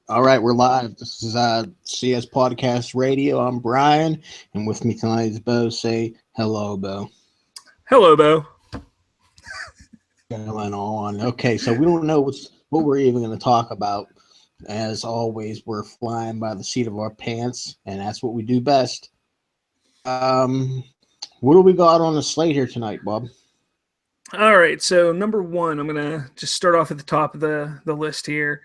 All right, we're live. This is CS Podcast Radio. I'm Brian, and with me tonight is Bo. Say hello, Bo. Hello, Bo. Going on. Okay, so we don't know what we're even going to talk about. As always, we're flying by the seat of our pants, and that's what we do best. What do we got on the slate here tonight, Bob? All right, so number one, I'm gonna just start off at the top of the list here.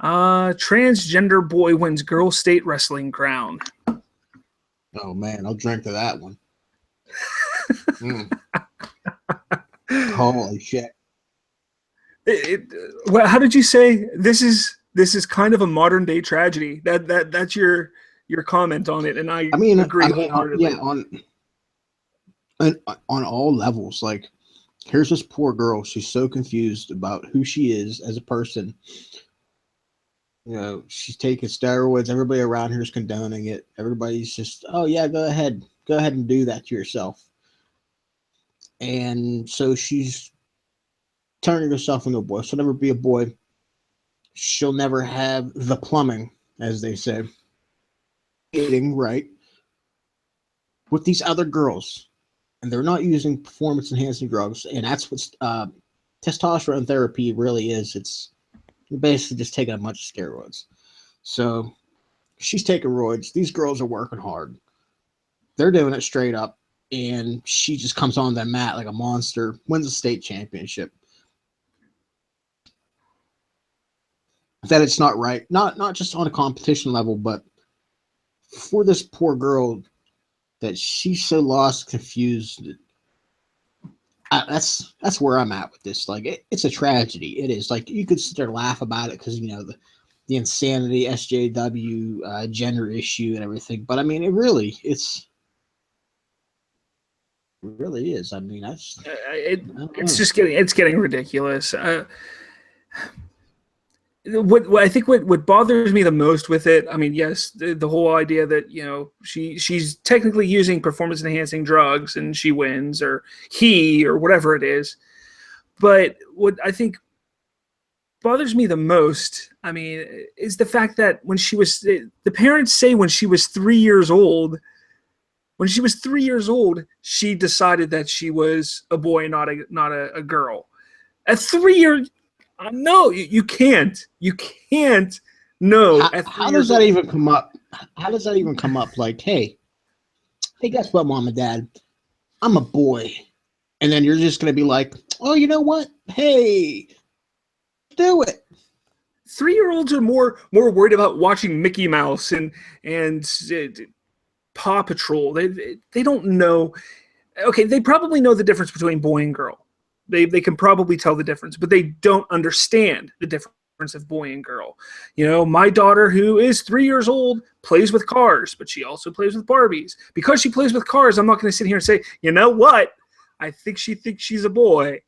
Transgender boy wins girl state wrestling crown. Oh man, I'll drink to that one. Holy shit! Well, how did you say this is kind of a modern day tragedy? That's your comment on it, and I agree wholeheartedly. On all levels, like. Here's this poor girl. She's so confused about who she is as a person. You know, she's taking steroids. Everybody around her is condoning it. Everybody's just, oh yeah, go ahead and do that to yourself. And so she's turning herself into a boy. She'll never be a boy. She'll never have the plumbing, as they say. Eating right with these other girls. And they're not using performance-enhancing drugs, and that's what testosterone therapy really is. It's basically just taking a bunch of steroids. So she's taking roids. These girls are working hard. They're doing it straight up, and she just comes on that mat like a monster, wins a state championship. That it's not right, not just on a competition level, but for this poor girl, that she's so lost, confused. That's where I'm at with this. Like, it's a tragedy. It is. Like, you could sit there and laugh about it because, you know, the insanity, SJW, gender issue and everything. But, I mean, it really is. I mean, it's just getting ridiculous. What bothers me the most with it, I mean, yes, the whole idea that, you know, she's technically using performance enhancing drugs and she wins, or he, or whatever it is. But what I think bothers me the most, I mean, is the fact that the parents say when she was 3 years old, she decided that she was a boy, not a girl. At 3 years. No, you can't. You can't. No. How does that even come up? How does that even come up? Like, hey, guess what, Mom and Dad? I'm a boy. And then you're just going to be like, oh, you know what? Hey, do it. 3-year-olds are more worried about watching Mickey Mouse and Paw Patrol. They don't know. Okay, they probably know the difference between boy and girl. They can probably tell the difference, but they don't understand the difference of boy and girl. You know, my daughter, who is 3 years old, plays with cars, but she also plays with Barbies. Because she plays with cars, I'm not going to sit here and say, you know what? I think she thinks she's a boy.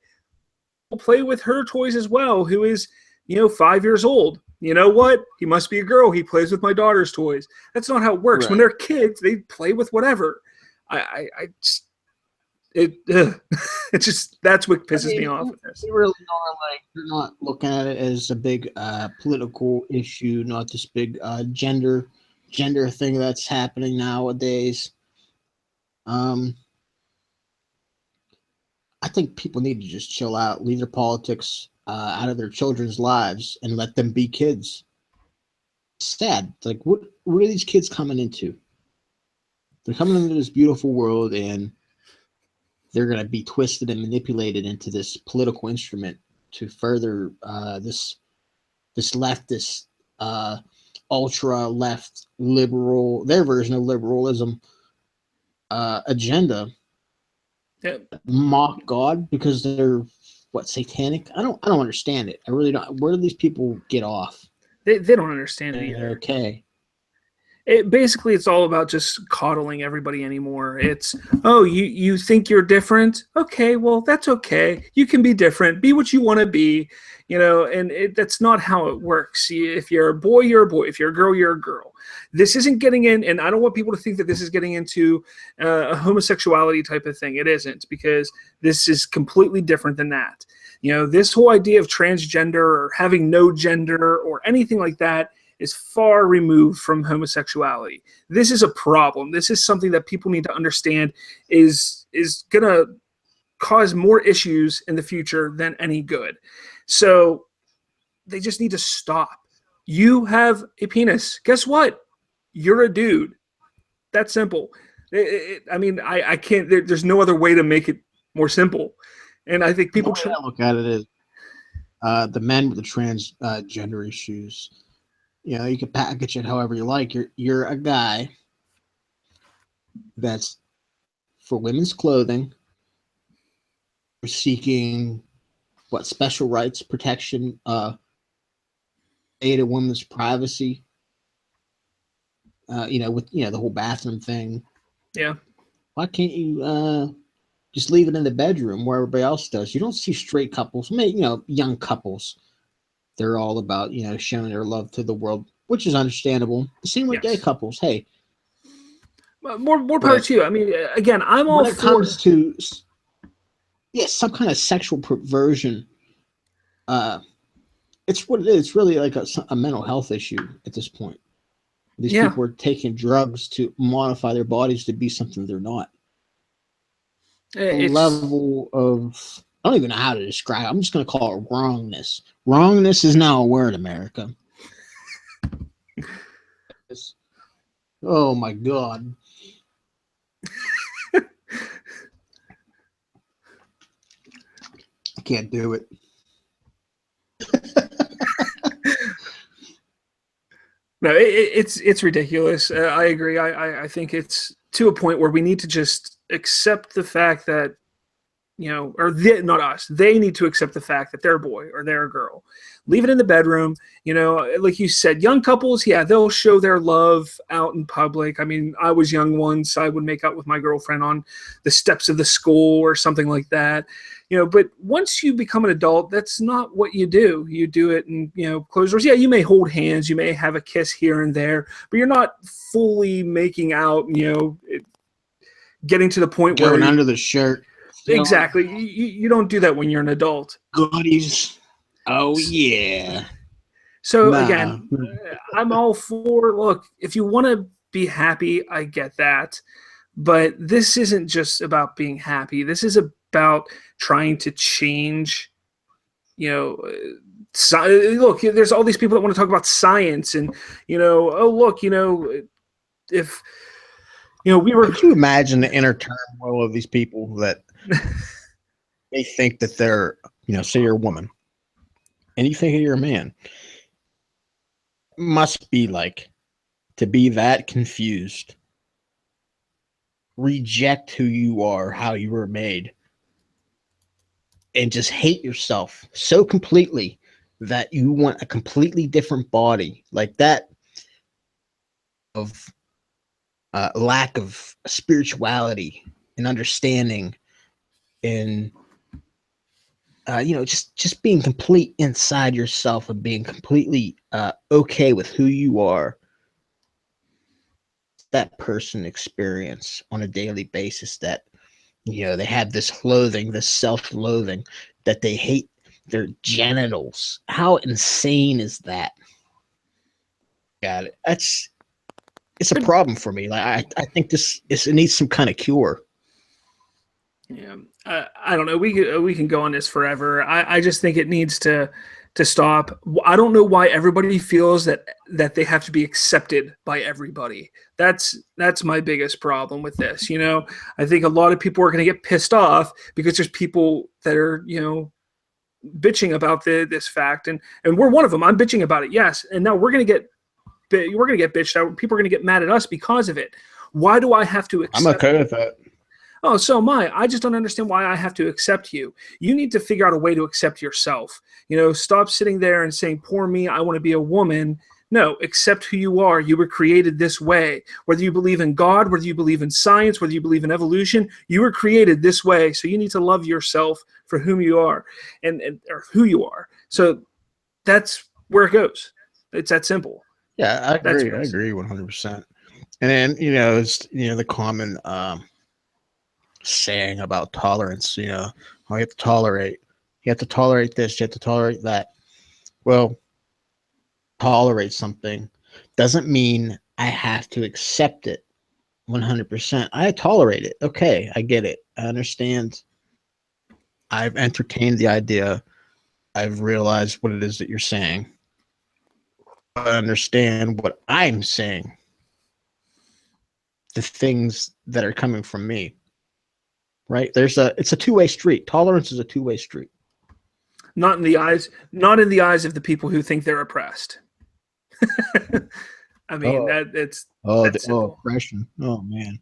I'll play with her toys as well, who is, 5 years old. You know what? He must be a girl. He plays with my daughter's toys. That's not how it works. Right. When they're kids, they play with whatever. It's just, that's what pisses me off with this. They really are, like, you're not looking at it as a big political issue, not this big gender thing that's happening nowadays. I think people need to just chill out, leave their politics out of their children's lives, and let them be kids. It's sad. Like, what are these kids coming into? They're coming into this beautiful world, and they're going to be twisted and manipulated into this political instrument to further this leftist, ultra left liberal, their version of liberalism agenda. Yep. Mock God because they're satanic. I don't understand it. I really don't. Where do these people get off? They don't understand it either. Okay. It's all about just coddling everybody anymore. It's, oh, you think you're different? Okay, well, that's okay. You can be different. Be what you want to be, and that's not how it works. If you're a boy, you're a boy. If you're a girl, you're a girl. This isn't getting in, and I don't want people to think that this is getting into a homosexuality type of thing. It isn't, because this is completely different than that. This whole idea of transgender or having no gender or anything like that, is far removed from homosexuality. This is a problem. This is something that people need to understand is going to cause more issues in the future than any good. So they just need to stop. You have a penis. Guess what? You're a dude. That's simple. I can't, there's no other way to make it more simple. And I think people the way I look at it is the men with the transgender issues. You know, you can package it however you like. You're a guy that's for women's clothing. You're seeking what special rights, protection, aid a woman's privacy. With the whole bathroom thing. Yeah. Why can't you just leave it in the bedroom where everybody else does? You don't see straight couples, young couples. They're all about, showing their love to the world, which is understandable. The same with gay couples. Hey, more power to you. I mean, again, I'm all when it comes to some kind of sexual perversion. It's what it is. It's really like a mental health issue at this point. These people are taking drugs to modify their bodies to be something they're not. A level of, I don't even know how to describe it. I'm just going to call it wrongness. Wrongness is now a word, America. Oh my God. I can't do it. No, it's ridiculous. I agree. I think it's to a point where we need to just accept the fact that, not us. They need to accept the fact that they're a boy or they're a girl. Leave it in the bedroom. Like you said, young couples, they'll show their love out in public. I mean, I was young once. I would make out with my girlfriend on the steps of the school or something like that. But once you become an adult, that's not what you do. You do it in, closed doors. Yeah, you may hold hands, you may have a kiss here and there, but you're not fully making out, getting to the point going where under the shirt. Exactly. You don't do that when you're an adult. Goodies. Oh yeah. So again, I'm all for, look, if you want to be happy, I get that. But this isn't just about being happy. This is about trying to change, look, there's all these people that want to talk about science and, if, we were. Could you imagine the inner turmoil of these people that they think that they're, say you're a woman and you think you're a man? It must be like to be that confused. Reject who you are, how you were made, and just hate yourself so completely that you want a completely different body, like that of lack of spirituality and understanding, and just being complete inside yourself and being completely okay with who you are. That person experience on a daily basis that they have this loathing, this self-loathing, that they hate their genitals. How insane is that? Got it. It's a problem for me. Like I think it needs some kind of cure. Yeah, I don't know. We can go on this forever. I just think it needs to stop. I don't know why everybody feels that they have to be accepted by everybody. That's my biggest problem with this. I think a lot of people are going to get pissed off because there's people that are, bitching about this fact, and we're one of them. I'm bitching about it, yes, and now we're going to get bitched out. People are going to get mad at us because of it. Why do I have to accept? I'm okay with that. Oh, so am I. I just don't understand why I have to accept you. You need to figure out a way to accept yourself. Stop sitting there and saying, poor me, I want to be a woman. No, accept who you are. You were created this way. Whether you believe in God, whether you believe in science, whether you believe in evolution, you were created this way. So you need to love yourself for whom you are and or who you are. So that's where it goes. It's that simple. Yeah, I agree. I agree 100%. And then, it's, the common saying about tolerance, you have to tolerate. You have to tolerate this. You have to tolerate that. Well, tolerate something doesn't mean I have to accept it 100%. I tolerate it. Okay, I get it. I understand. I've entertained the idea. I've realized what it is that you're saying. I understand what I'm saying. The things that are coming from me. Right? It's a two-way street. Tolerance is a two-way street. Not in the eyes of the people who think they're oppressed. I mean, that's oppression. Oh man.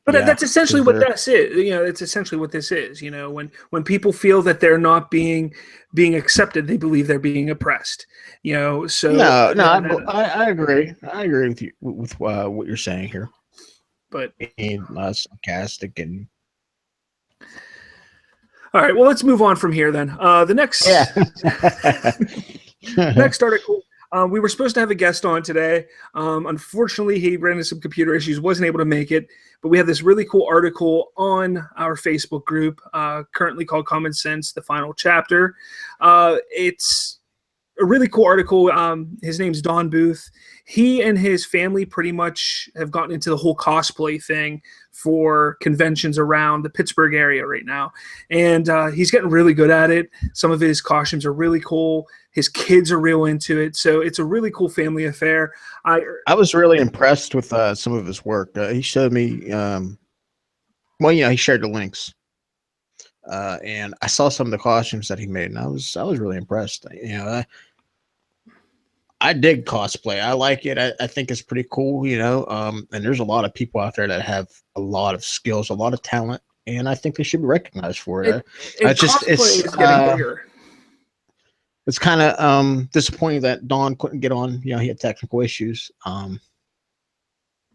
But that's essentially what this is. It's essentially what this is. When people feel that they're not being accepted, they believe they're being oppressed. So I agree. I agree with you with what you're saying here. But being sarcastic and. All right. Well, let's move on from here then. The next next article. We were supposed to have a guest on today. Unfortunately, he ran into some computer issues, wasn't able to make it. But we have this really cool article on our Facebook group, currently called Common Sense, the Final Chapter. It's a really cool article. His name's Don Booth. He and his family pretty much have gotten into the whole cosplay thing for conventions around the Pittsburgh area right now. And he's getting really good at it. Some of his costumes are really cool. His kids are real into it. So it's a really cool family affair. I was really impressed with some of his work. He showed me, he shared the links. And I saw some of the costumes that he made, and I was really impressed. I dig cosplay. I like it. I think it's pretty cool, and there's a lot of people out there that have a lot of skills, a lot of talent, and I think they should be recognized for it. It's getting bigger. It's kind of disappointing that Don couldn't get on. He had technical issues.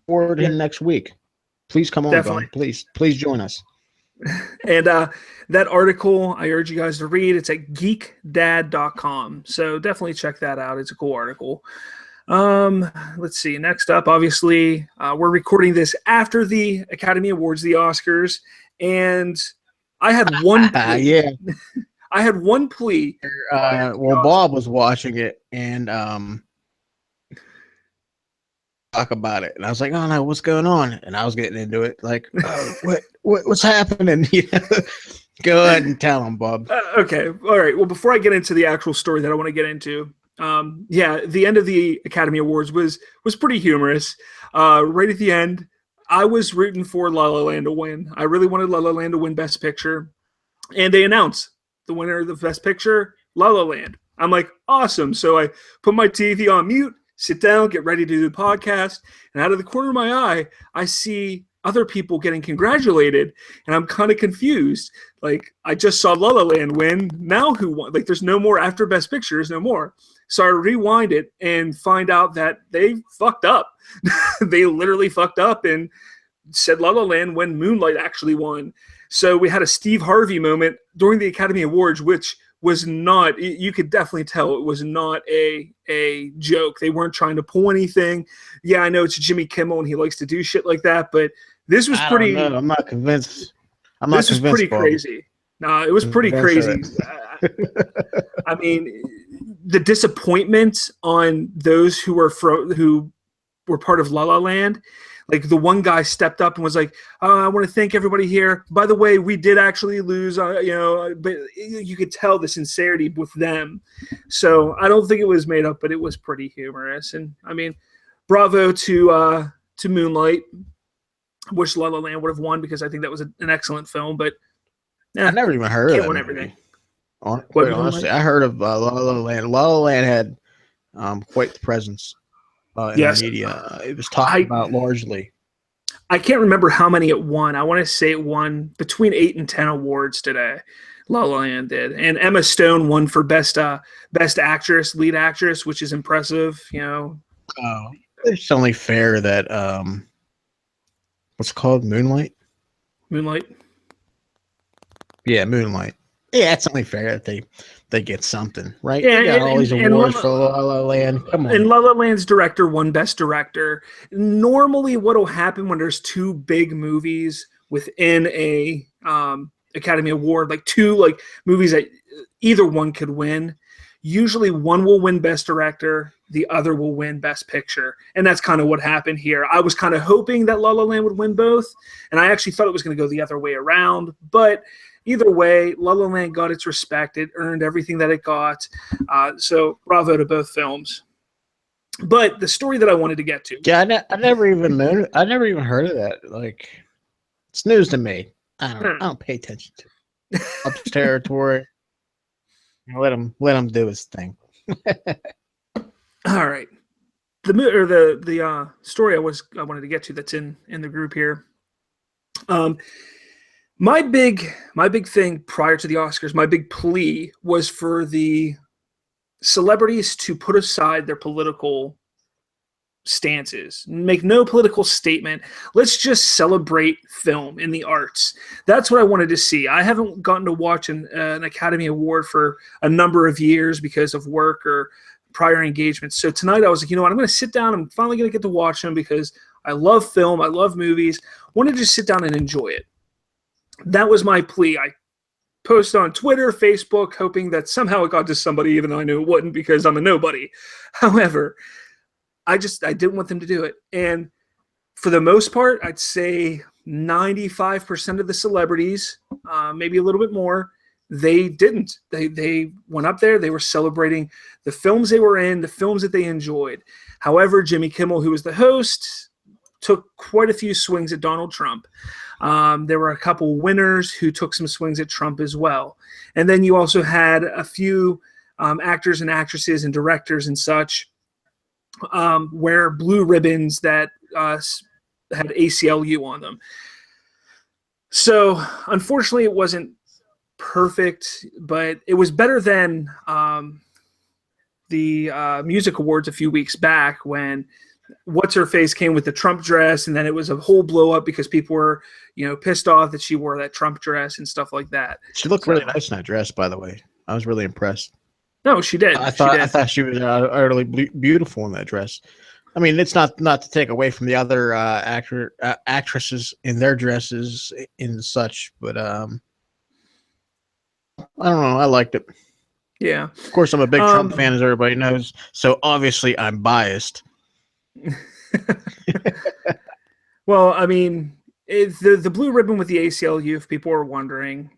Forward him next week. Please come on, Don. Please join us. And that article, I urge you guys to read. It's at geekdad.com. So definitely check that out. It's a cool article. Let's see. Next up, obviously, we're recording this after the Academy Awards, the Oscars. And I had one plea. I had one plea. Bob was watching it and talk about it, and I was like, "Oh no, what's going on?" And I was getting into it, like, "What's happening?" Go ahead and tell him, Bob. Okay, all right. Well, before I get into the actual story that I want to get into, the end of the Academy Awards was pretty humorous. Right at the end, I was rooting for La La Land to win. I really wanted La La Land to win Best Picture, and they announced the winner of the Best Picture, La La Land. I'm like, awesome. So I put my TV on mute, sit down, get ready to do the podcast, and out of the corner of my eye, I see other people getting congratulated, and I'm kind of confused. Like, I just saw La La Land win. Now who won? Like, there's no more after Best Picture. There's no more. So I rewind it and find out that they fucked up. They literally fucked up and said La La Land when Moonlight actually won. So we had a Steve Harvey moment during the Academy Awards, which was not, you could definitely tell it was not a joke. They weren't trying to pull anything. Yeah, I know it's Jimmy Kimmel and he likes to do shit like that, but this was pretty. I'm not convinced. This was pretty crazy. No, it was pretty crazy. I mean, the disappointment on those who were part of La La Land. Like, the one guy stepped up and was like, I want to thank everybody here. By the way, we did actually lose, but you could tell the sincerity with them. So I don't think it was made up, but it was pretty humorous. And I mean, bravo to Moonlight. Wish La La Land would have won because I think that was an excellent film, but I never even heard of it. Everything. Honestly, I heard of La La Land. La La Land had quite the presence. In the media. It was talked about largely. I can't remember how many it won. I want to say it won between 8 and 10 awards today. La La Land did. And Emma Stone won for best actress, lead actress, which is impressive, It's only fair that what's it called? Moonlight? Yeah, Moonlight. Yeah, it's only fair that they get something, right? Yeah, they got all these awards for La La Land. Come on. And La La Land's director won Best Director. Normally, what'll happen when there's two big movies within a Academy Award, like two movies that either one could win, usually one will win Best Director, the other will win Best Picture. And that's kind of what happened here. I was kind of hoping that La La Land would win both, and I actually thought it was going to go the other way around. But either way, La La Land got its respect. It earned everything that it got. So bravo to both films. But the story that I wanted to get to. Yeah, I never even heard of that. Like, it's news to me. I don't pay attention to it. Up territory. Let him do his thing. All right. The story I wanted to get to that's in the group here. My big thing prior to the Oscars, my big plea was for the celebrities to put aside their political stances, make no political statement. Let's just celebrate film in the arts. That's what I wanted to see. I haven't gotten to watch an Academy Award for a number of years because of work or prior engagements. So tonight I was like, you know what, I'm going to sit down. I'm finally going to get to watch them because I love film. I love movies. I wanted to just sit down and enjoy it. That was my plea. I posted on Twitter, Facebook, hoping that somehow it got to somebody, even though I knew it wouldn't because I'm a nobody. However, I didn't want them to do it. And for the most part, I'd say 95% of the celebrities, maybe a little bit more, they didn't. They went up there. They were celebrating the films they were in, the films that they enjoyed. However, Jimmy Kimmel, who was the host, took quite a few swings at Donald Trump. There were a couple winners who took some swings at Trump as well. And then you also had a few actors and actresses and directors and such wear blue ribbons that had ACLU on them. So unfortunately, it wasn't perfect, but it was better than the music awards a few weeks back when What's-Her-Face came with the Trump dress, and then it was a whole blow up because people were, pissed off that she wore that Trump dress and stuff like that. She looked really nice in that dress, by the way. I was really impressed. No, she did. I thought she was utterly beautiful in that dress. I mean, it's not to take away from the other actresses in their dresses and such, but I don't know. I liked it. Yeah. Of course, I'm a big Trump fan, as everybody knows. So obviously, I'm biased. Well, I mean, the blue ribbon with the ACLU, if people are wondering,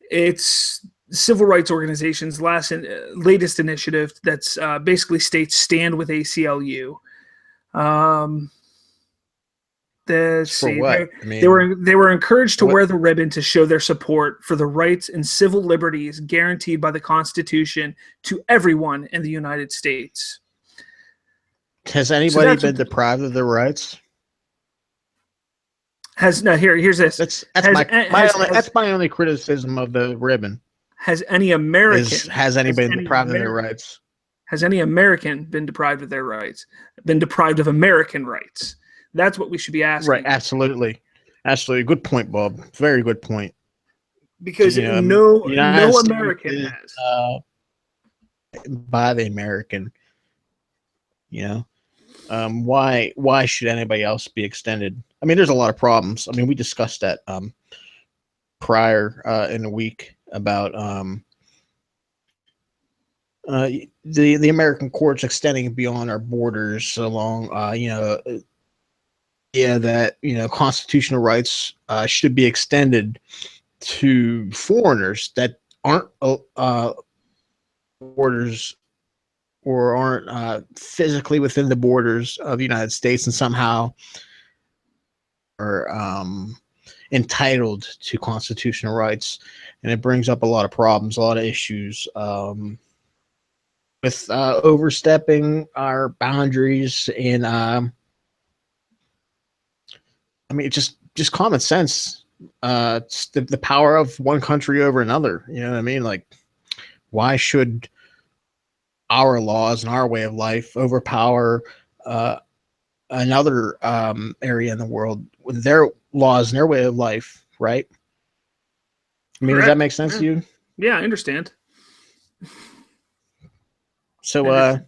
it's civil rights organization's latest initiative that's basically states stand with ACLU. They were encouraged to wear the ribbon to show their support for the rights and civil liberties guaranteed by the Constitution to everyone in the United States. Has anybody been deprived of their rights? Here's this. That's my only criticism of the ribbon. Has any American has anybody been deprived of their rights? Has any American been deprived of their rights? Been deprived of American rights? That's what we should be asking. Right, absolutely. Good point, Bob. Very good point. Because no American has. By the American. Why should anybody else be extended? I mean, there's a lot of problems. I mean, we discussed that prior in the week about the American courts extending beyond our borders along that constitutional rights should be extended to foreigners that aren't borders or aren't physically within the borders of the United States and somehow are entitled to constitutional rights. And it brings up a lot of problems, a lot of issues with overstepping our boundaries and I mean, just common sense. It's the power of one country over another. You know what I mean? Like, why should our laws and our way of life overpower another area in the world with their laws and their way of life, right? I mean, does that make sense to you? Yeah, I understand. So, I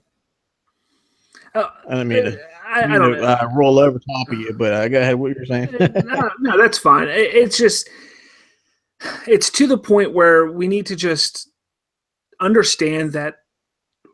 don't mean to roll over top of you, but go ahead. What you're saying? No, that's fine. It's to the point where we need to just understand that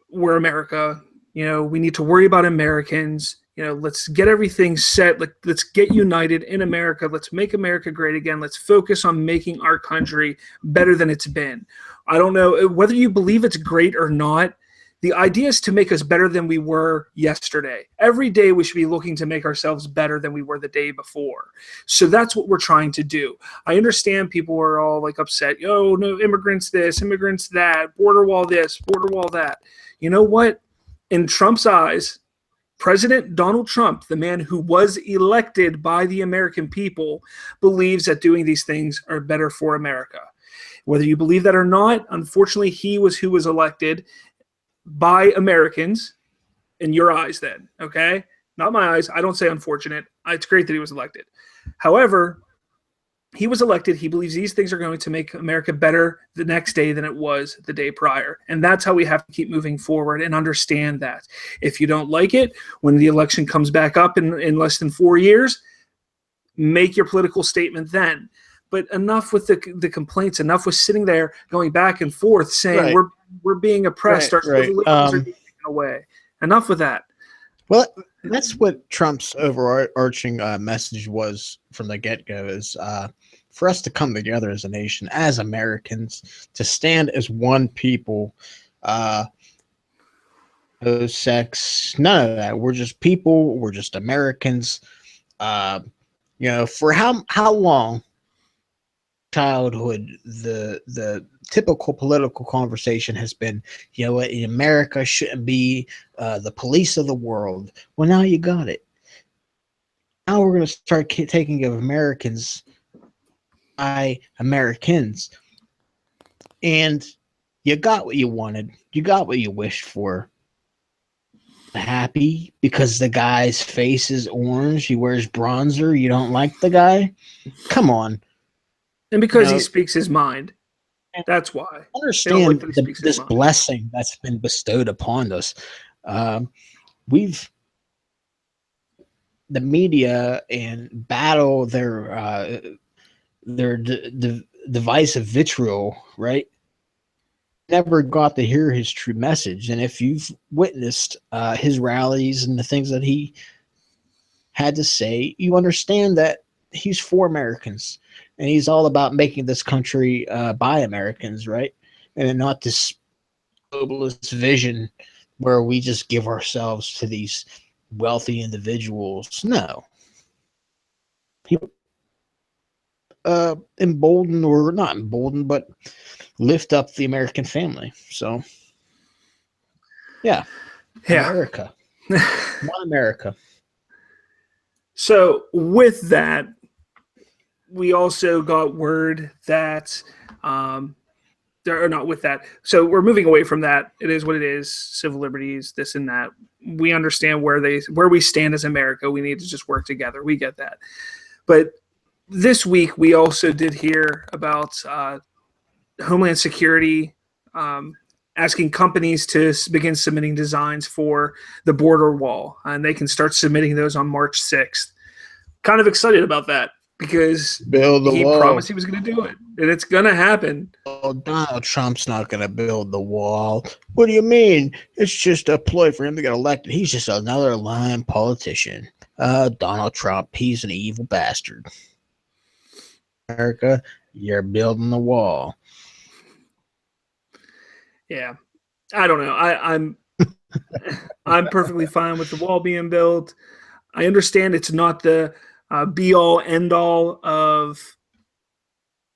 we're America. We need to worry about Americans. Let's get everything set. Let's get united in America. Let's make America great again. Let's focus on making our country better than it's been. I don't know whether you believe it's great or not. The idea is to make us better than we were yesterday. Every day we should be looking to make ourselves better than we were the day before. So that's what we're trying to do. I understand people are all like upset. Oh, no, immigrants this, immigrants that, border wall this, border wall that. You know what? In Trump's eyes, President Donald Trump, the man who was elected by the American people, believes that doing these things are better for America. Whether you believe that or not, unfortunately, he was who was elected by Americans in your eyes then, okay? Not my eyes. I don't say unfortunate. It's great that he was elected. However, he was elected. He believes these things are going to make America better the next day than it was the day prior. And that's how we have to keep moving forward and understand that. If you don't like it, when the election comes back up in less than 4 years, make your political statement then. But enough with the complaints, enough with sitting there going back and forth saying we're being oppressed, our civil liberties are being taken away. Enough with that. Well, that's what Trump's overarching message was from the get-go, is for us to come together as a nation, as Americans, to stand as one people, no sex, none of that. We're just people. We're just Americans. For how long? Childhood, the typical political conversation has been, America shouldn't be the police of the world. Well, now you got it. Now we're going to start taking of Americans by Americans, and you got what you wanted. You got what you wished for. Happy because the guy's face is orange. He wears bronzer. You don't like the guy? Come on. And because he speaks his mind. That's why. Understand this blessing that's been bestowed upon us. The media and battle their divisive vitriol, right? Never got to hear his true message. And if you've witnessed his rallies and the things that he had to say, you understand that he's for Americans. And he's all about making this country by Americans, right? And not this globalist vision where we just give ourselves to these wealthy individuals. No. He embolden, or not embolden, but lift up the American family. So, yeah. America. One America. So, with that, we also got word that they're not with that. So we're moving away from that. It is what it is. Civil liberties, this and that. We understand where we stand as America. We need to just work together. We get that. But this week we also did hear about Homeland Security asking companies to begin submitting designs for the border wall, and they can start submitting those on March 6th. Kind of excited about that, because he promised he was going to do it, and it's going to happen. Oh, Donald Trump's not going to build the wall. What do you mean? It's just a ploy for him to get elected. He's just another lying politician. Donald Trump, he's an evil bastard. America, you're building the wall. Yeah, I don't know. I'm perfectly fine with the wall being built. I understand it's not the be-all, end-all of,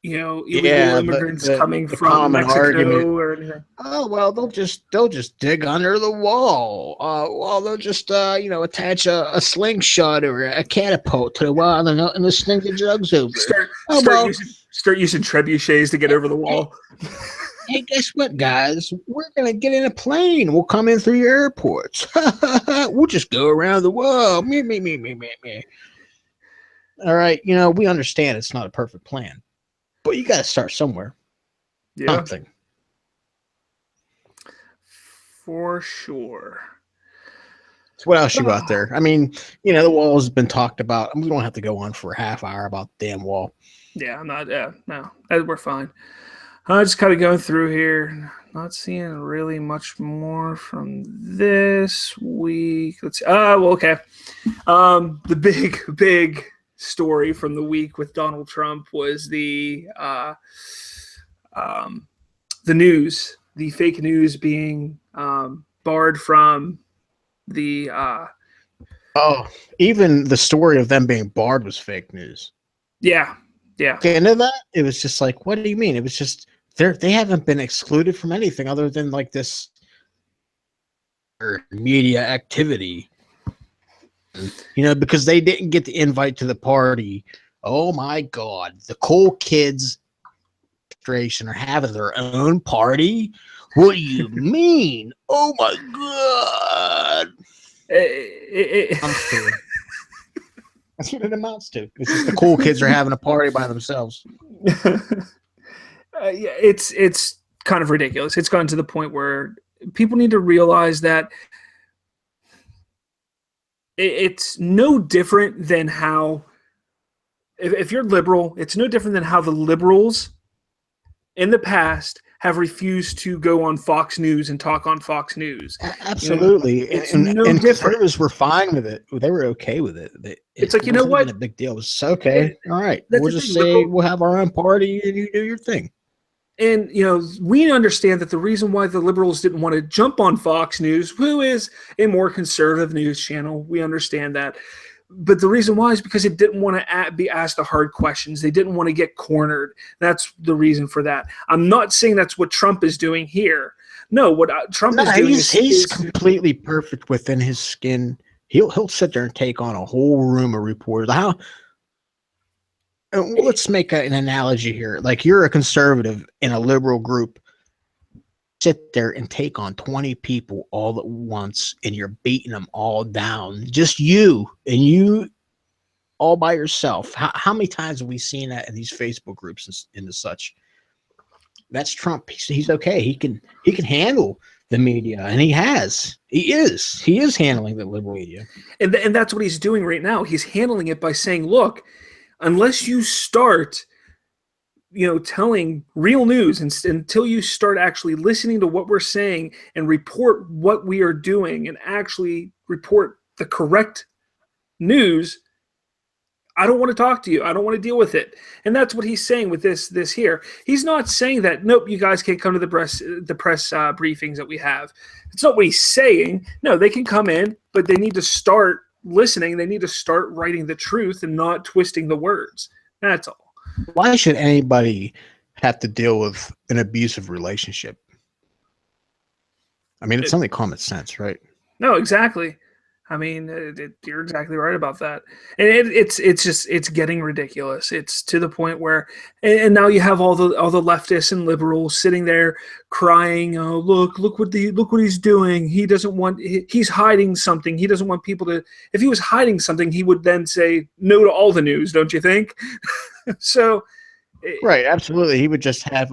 illegal immigrants coming from Mexico or anything. Oh, well, they'll just dig under the wall. They'll just attach a slingshot or a catapult to the wall and the sling the drugs over. Start using trebuchets to get over the wall. Hey, guess what, guys? We're going to get in a plane. We'll come in through your airports. We'll just go around the wall. Me. All right, we understand it's not a perfect plan, but you got to start somewhere. Yeah. Something. For sure. So what else you got there? I mean, the wall has been talked about. We don't have to go on for a half hour about the damn wall. Yeah, I'm not. Yeah, no, we're fine. Just kind of going through here. Not seeing really much more from this week. Let's see. Well, okay. The big story from the week with Donald Trump was the news, the fake news being barred from the. Oh, even the story of them being barred was fake news. Yeah. Into that, it was just like, what do you mean? It was just they haven't been excluded from anything other than like this media activity. You know, because they didn't get the invite to the party. Oh my God, the cool kids demonstration are having their own party. What do you mean? Oh my God. That's what it amounts to. It's just the cool kids are having a party by themselves. Yeah, it's kind of ridiculous. It's gotten to the point where people need to realize that it's no different than how, if you're liberal, it's no different than how the liberals in the past have refused to go on Fox News and talk on Fox News. Absolutely. It's and no different. Conservatives were fine with it. They were okay with it. It's like, you know what? A big deal. It was okay. All right. We'll just say we'll have our own party and you do your thing. And, you know, we understand that the reason why the liberals didn't want to jump on Fox News, who is a more conservative news channel, we understand that. But the reason why is because it didn't want to be asked the hard questions. They didn't want to get cornered. That's the reason for that. I'm not saying that's what Trump is doing here. No, what Trump is doing he's completely perfect within his skin. He'll sit there and take on a whole room of reporters. Let's make an analogy here. Like, you're a conservative in a liberal group. Sit there and take on 20 people all at once, and you're beating them all down. Just you all by yourself. How many times have we seen that in these Facebook groups and such? That's Trump. He's okay. He can handle the media, and he is handling the liberal media. And that's what he's doing right now. He's handling it by saying, look, unless you start telling real news, and until you start actually listening to what we're saying and report what we are doing and actually report the correct news, I don't want to talk to you. I don't want to deal with it. And that's what he's saying with this here. He's not saying that, nope, you guys can't come to the press briefings that we have. It's not what he's saying. No, they can come in, but they need to start listening. They need to start writing the truth and not twisting the words. That's all. Why should anybody have to deal with an abusive relationship? I mean, it's only common sense, right? No, exactly. I mean, you're exactly right about that. And it's getting ridiculous. It's to the point where, and now you have all the leftists and liberals sitting there crying. Oh, look what he's doing. He's hiding something. He doesn't want people to. If he was hiding something, he would then say no to all the news. Don't you think? So, right, absolutely. He would just have,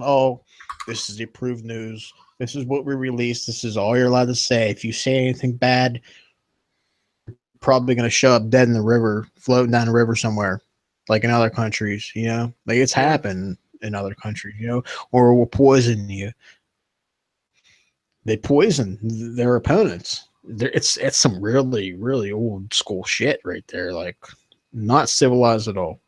this is the approved news. This is what we released. This is all you're allowed to say. If you say anything bad, you're probably going to show up dead in the river, floating down the river somewhere, like in other countries. Like it's happened in other countries. Or we'll poison you. They poison their opponents. It's some really, really old school shit right there. Like, not civilized at all.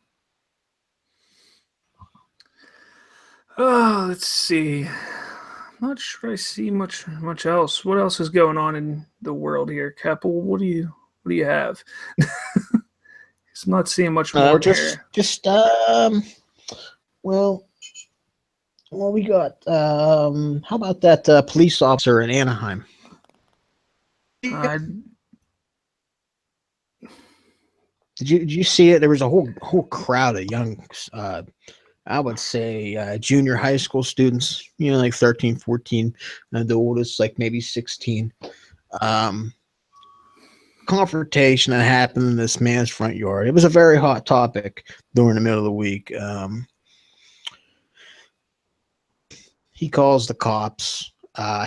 Oh, let's see. I'm not sure I see much else. What else is going on in the world here, Keppel? What do you have? I'm not seeing much more here. Well, we got how about that police officer in Anaheim? Did you see it? There was a whole crowd of young I would say junior high school students, like 13, 14, and the oldest like maybe 16. Confrontation that happened in this man's front yard. It was a very hot topic during the middle of the week. He calls the cops.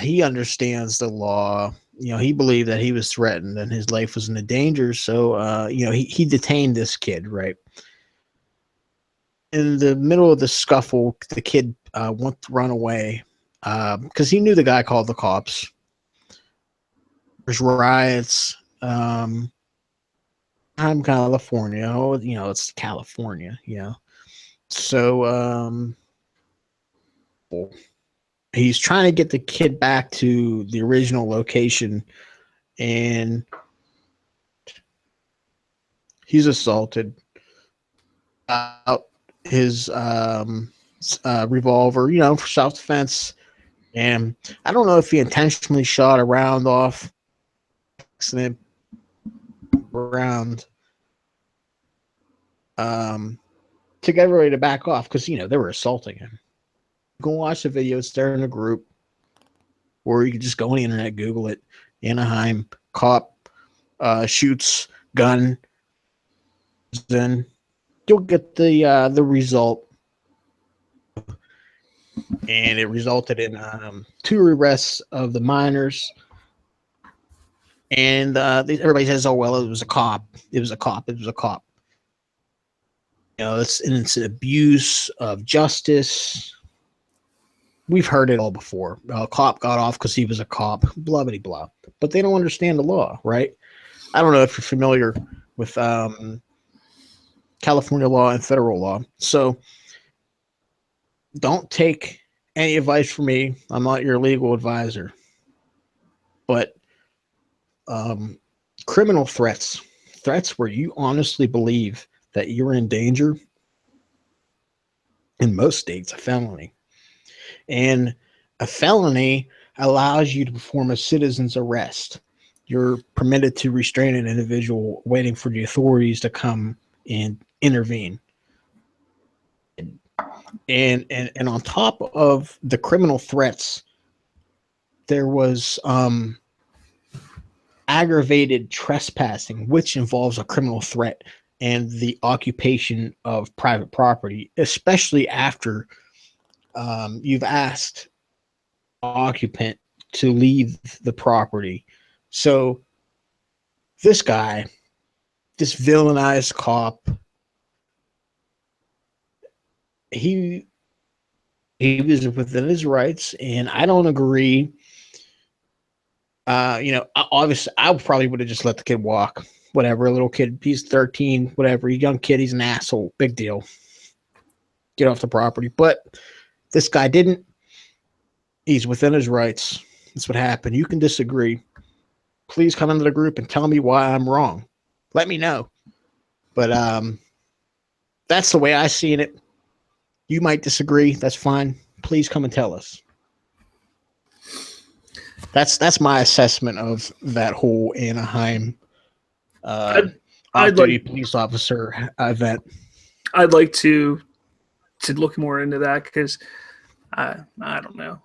He understands the law. He believed that he was threatened and his life was in danger. So, he detained this kid, right? In the middle of the scuffle, the kid went to run away because he knew the guy called the cops. There's riots. I'm California. Oh, it's California. So he's trying to get the kid back to the original location, and he's assaulted. Out his revolver, for self-defense, and I don't know if he intentionally shot a round off, accident round, to get everybody to back off because they were assaulting him. Go watch the video; it's there in the group, or you can just go on the internet, Google it. Anaheim cop shoots gun. Then you'll get the result, and it resulted in 2 arrests of the minors. And everybody says, "Oh well, it was a cop. It was a cop. It was a cop." It's an abuse of justice. We've heard it all before. A cop got off because he was a cop. Blah blah blah. But they don't understand the law, right? I don't know if you're familiar with California law and federal law. So don't take any advice from me. I'm not your legal advisor. But criminal threats where you honestly believe that you're in danger, in most states, a felony. And a felony allows you to perform a citizen's arrest. You're permitted to restrain an individual waiting for the authorities to come and intervene. And on top of the criminal threats, there was aggravated trespassing, which involves a criminal threat and the occupation of private property, especially after you've asked the occupant to leave the property. So this guy, this villainized cop, he was within his rights, and I don't agree. Obviously, I probably would have just let the kid walk. Whatever, a little kid, he's 13, whatever, young kid, he's an asshole, big deal. Get off the property. But this guy didn't. He's within his rights. That's what happened. You can disagree. Please come into the group and tell me why I'm wrong. Let me know. But that's the way I seen it. You might disagree. That's fine. Please come and tell us. That's my assessment of that whole Anaheim off-duty police officer event. I'd like to look more into that because I don't know.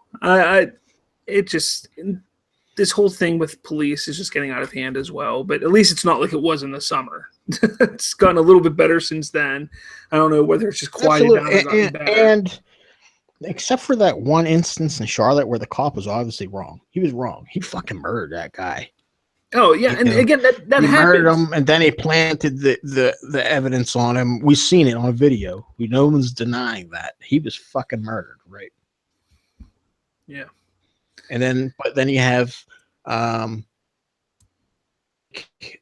This whole thing with police is just getting out of hand as well. But at least it's not like it was in the summer. It's gotten a little bit better since then. I don't know whether it's just quieted down or gotten better. And except for that one instance in Charlotte where the cop was obviously wrong. He was wrong. He fucking murdered that guy. Oh yeah, and again that he happens. Murdered him, and then he planted the evidence on him. We've seen it on video. No one's denying that he was fucking murdered, right? Yeah. And then you have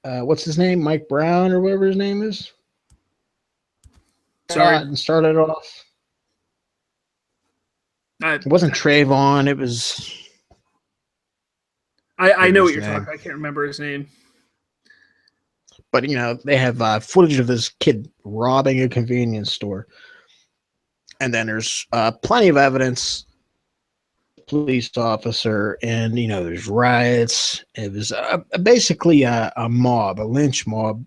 what's his name, Mike Brown or whatever his name is. Sorry, and started off. It wasn't Trayvon. It was. I know what you're talking. I can't remember his name. But they have footage of this kid robbing a convenience store, and then there's plenty of evidence. Police officer, and there's riots. It was basically a mob, a lynch mob,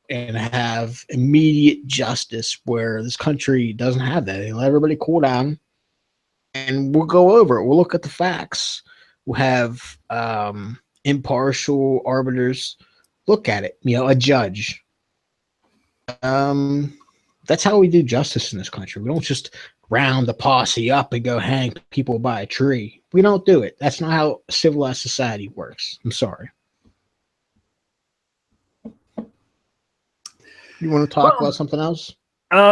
and have immediate justice where this country doesn't have that. They let everybody cool down, and we'll go over it. We'll look at the facts. We'll have impartial arbiters look at it. A judge. That's how we do justice in this country. We don't just round the posse up and go hang people by a tree. We don't do it. That's not how civilized society works. I'm sorry. You want to talk about something else?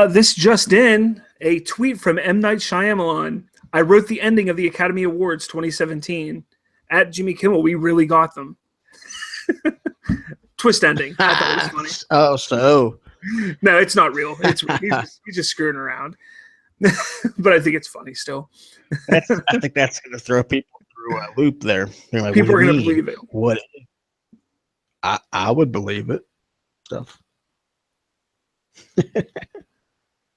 This just in, A tweet from M. Night Shyamalan. I wrote the ending of the Academy Awards 2017. At Jimmy Kimmel, we really got them. Twist ending. I thought it was funny. Oh, so. No, it's not real. He's just screwing around. But I think it's funny still. I think that's going to throw people through a loop there. Like, people are going to believe it. What? I would believe it. Stuff.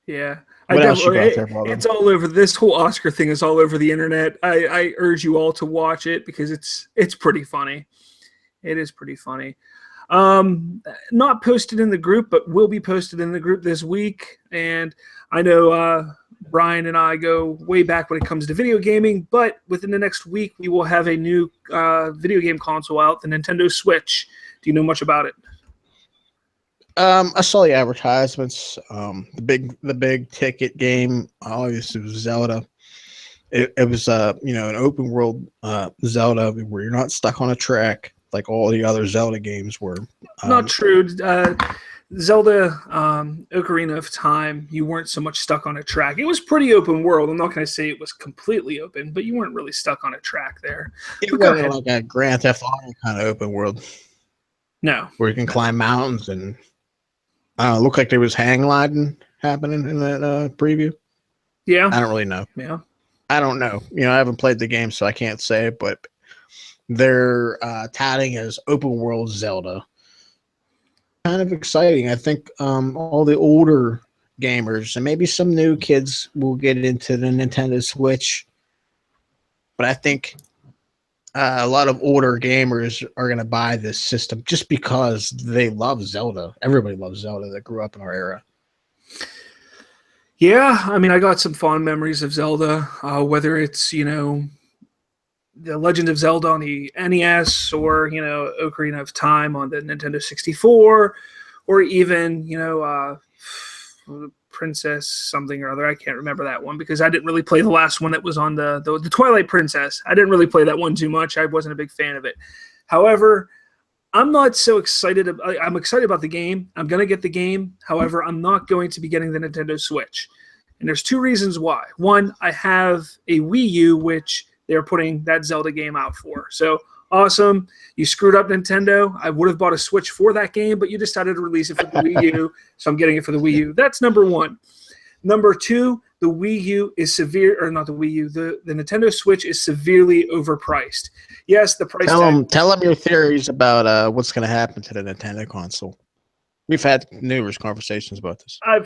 Yeah. What else you got there, brother? It's all over. This whole Oscar thing is all over the internet. I urge you all to watch it because it's pretty funny. It is pretty funny. Not posted in the group, but will be posted in the group this week. And I know Brian and I go way back when it comes to video gaming, but within the next week, we will have a new video game console out, the Nintendo Switch. Do you know much about it? I saw the advertisements. The big ticket game obviously was Zelda. It was an open world Zelda where you're not stuck on a track like all the other Zelda games were. Not true. Zelda Ocarina of Time, you weren't so much stuck on a track. It was pretty open world. I'm not going to say it was completely open, but you weren't really stuck on a track there. It wasn't like a Grand Theft Auto kind of open world. No. Where you can climb mountains and it looked like there was hang gliding happening in that preview. Yeah. I don't really know. Yeah. I don't know. I haven't played the game, so I can't say, but they're touting as open world Zelda. Kind of exciting. I think all the older gamers and maybe some new kids will get into the Nintendo Switch. But I think a lot of older gamers are going to buy this system just because they love Zelda. Everybody loves Zelda that grew up in our era. Yeah, I mean, I got some fond memories of Zelda, whether it's, The Legend of Zelda on the NES or, Ocarina of Time on the Nintendo 64 or even, Princess something or other. I can't remember that one because I didn't really play the last one that was on the Twilight Princess. I didn't really play that one too much. I wasn't a big fan of it. However, I'm not so excited. I'm excited about the game. I'm going to get the game. However, I'm not going to be getting the Nintendo Switch. And there's two reasons why. One, I have a Wii U, which they're putting that Zelda game out for. So awesome. You screwed up, Nintendo. I would have bought a Switch for that game, but you decided to release it for the Wii U. So I'm getting it for the Wii U. That's number one. Number two, the Wii U is the Nintendo Switch is severely overpriced. Yes, the price Tell them your theories about what's going to happen to the Nintendo console. We've had numerous conversations about this. I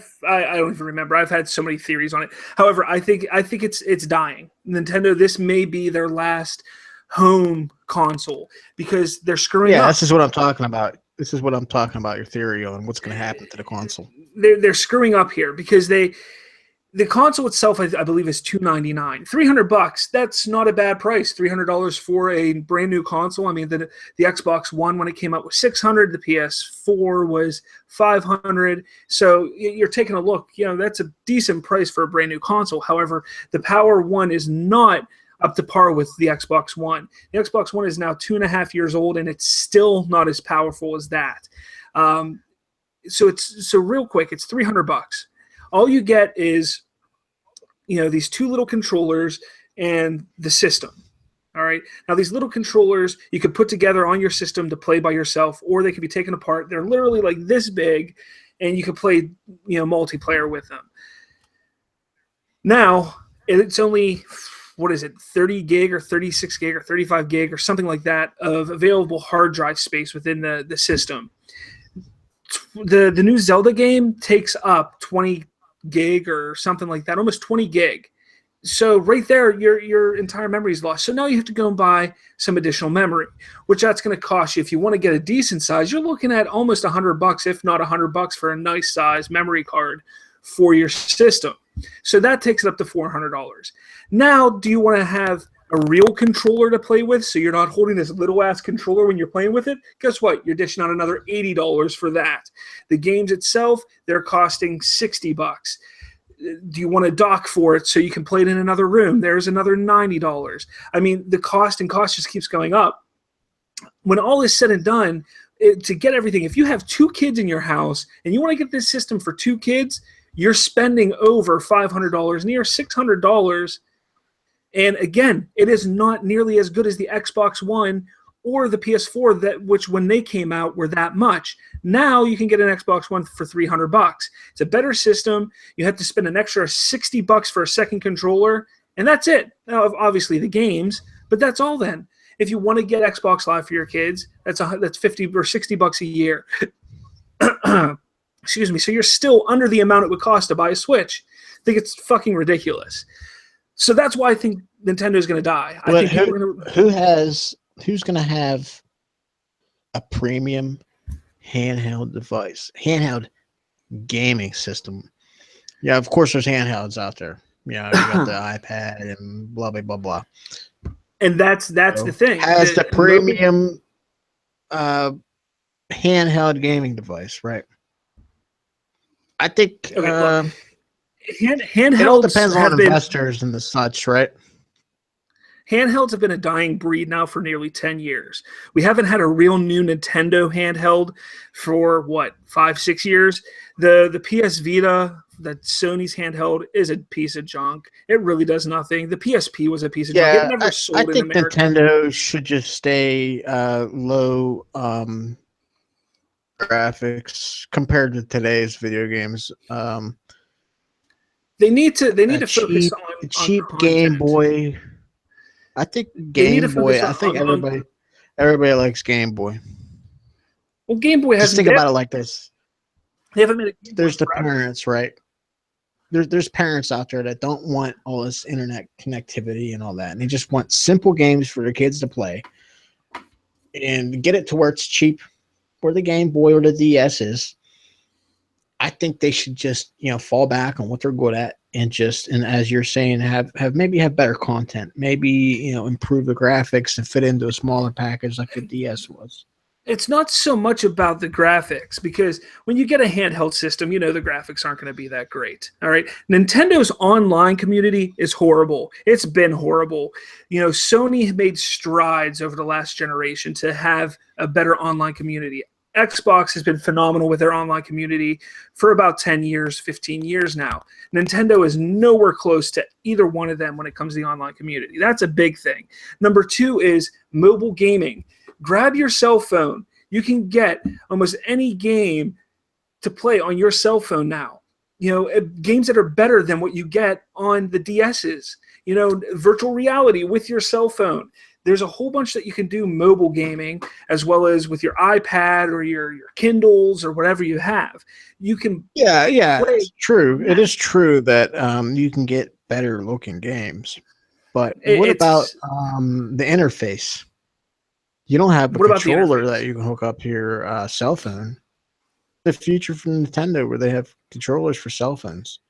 don't even remember. I've had so many theories on it. However, I think it's dying. Nintendo, this may be their last home console because they're screwing up. Yeah, this is what I'm talking about. This is what I'm talking about, your theory on what's going to happen to the console. They're screwing up here because the console itself, I believe, is $299, $300. That's not a bad price. $300 for a brand new console. I mean, the Xbox One when it came out was $600. The PS4 was $500. So you're taking a look. That's a decent price for a brand new console. However, the Power One is not up to par with the Xbox One. The Xbox One is now 2.5 years old, and it's still not as powerful as that. So real quick, it's $300. All you get is, these two little controllers and the system. All right. Now, these little controllers you can put together on your system to play by yourself, or they can be taken apart. They're literally like this big, and you can play, multiplayer with them. Now, it's only, 30 gig or 36 gig or 35 gig or something like that of available hard drive space within the system. The new Zelda game takes up 20 gig or something like that, almost 20 gig. So right there, your entire memory is lost. So now you have to go and buy some additional memory, which that's going to cost you. If you want to get a decent size, you're looking at almost $100, if not $100 for a nice size memory card for your system. So that takes it up to $400. Now, do you want to have a real controller to play with so you're not holding this little ass controller when you're playing with it? Guess what? You're dishing out another $80 for that. The games itself, they're costing $60. Do you want a dock for it so you can play it in another room? There's another $90. I mean, the cost just keeps going up. When all is said and done, to get everything, if you have two kids in your house and you want to get this system for two kids, you're spending over $500, near $600. And again, it is not nearly as good as the Xbox One or the PS4, which when they came out were that much. Now you can get an Xbox One for $300. It's a better system. You have to spend an extra $60 for a second controller, and that's it. Now, obviously the games, but that's all then. If you want to get Xbox Live for your kids, that's $50 or $60 a year. Excuse me. So you're still under the amount it would cost to buy a Switch. I think it's fucking ridiculous. So that's why I think Nintendo is going to die. But who's going to have a premium handheld device, handheld gaming system? Yeah, of course there's handhelds out there. Yeah, you got the iPad and blah, blah, blah, blah. And that's the thing. Has the premium handheld gaming device, right? I think handhelds it all depends on investors and the such, right? Handhelds have been a dying breed now for nearly 10 years. We haven't had a real new Nintendo handheld for, 5-6 years? The PS Vita, that Sony's handheld, is a piece of junk. It really does nothing. The PSP was a piece of junk. It never sold in America. I think Nintendo should just stay low graphics compared to today's video games. They need to focus on cheap Game Boy. I think Game Boy. I think everybody likes Game Boy. Well, Game Boy has. Just think about it like this. They haven't made a. There's the parents, right? There's parents out there that don't want all this internet connectivity and all that, and they just want simple games for their kids to play, and get it to where it's cheap, where the Game Boy or the DS is. I think they should just fall back on what they're good at, and as you're saying, have better content, maybe improve the graphics and fit into a smaller package like the DS was. It's not so much about the graphics, because when you get a handheld system, the graphics aren't going to be that great. All right. Nintendo's online community is horrible. It's been horrible. Sony made strides over the last generation to have a better online community. Xbox has been phenomenal with their online community for about 10 years, 15 years now. Nintendo is nowhere close to either one of them when it comes to the online community. That's a big thing. Number 2 is mobile gaming. Grab your cell phone. You can get almost any game to play on your cell phone now. Games that are better than what you get on the DSs. Virtual reality with your cell phone. There's a whole bunch that you can do mobile gaming, as well as with your iPad or your Kindles or whatever you have. You can it's true. It is true that you can get better looking games. But what about the interface? You don't have a controller that you can hook up to your cell phone. The future from Nintendo where they have controllers for cell phones.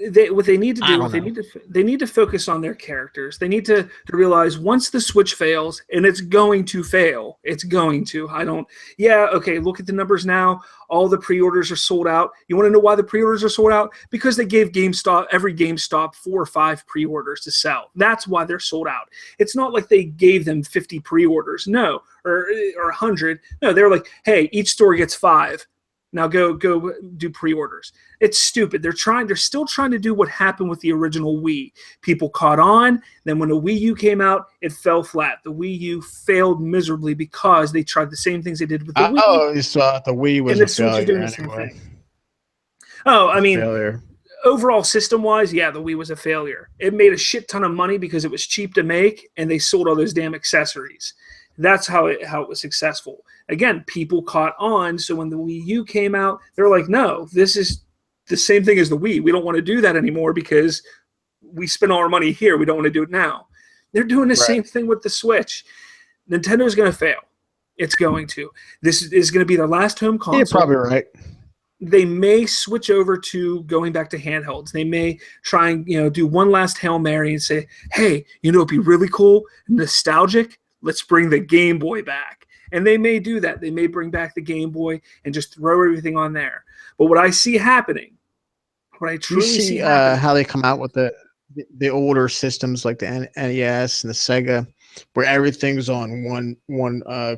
They need to focus on their characters. They need to realize once the Switch fails, and it's going to fail. It's going to. Look at the numbers now. All the pre-orders are sold out. You want to know why the pre-orders are sold out? Because they gave every GameStop 4 or 5 pre-orders to sell. That's why they're sold out. It's not like they gave them 50 pre-orders. No, or 100. No, they were like, hey, each store gets 5. Now go do pre-orders. It's stupid. They're still trying to do what happened with the original Wii. People caught on. Then when the Wii U came out, it fell flat. The Wii U failed miserably because they tried the same things they did with the Wii. Oh, you saw the Wii was a failure anyway. Oh, I mean, overall system-wise, the Wii was a failure. It made a shit ton of money because it was cheap to make, and they sold all those damn accessories. That's how it was successful. Again, people caught on, so when the Wii U came out, they're like, no, this is the same thing as the Wii. We don't want to do that anymore because we spend all our money here. We don't want to do it now. They're doing the same thing with the Switch. Nintendo's going to fail. It's going to. This is going to be their last home console. You're probably right. They may switch over to going back to handhelds. They may try and do one last Hail Mary and say, hey, it'd be really cool, nostalgic. Let's bring the Game Boy back. And they may do that. They may bring back the Game Boy and just throw everything on there. But what I see happening, what I truly see happening, how they come out with the older systems like the NES and the Sega, where everything's on one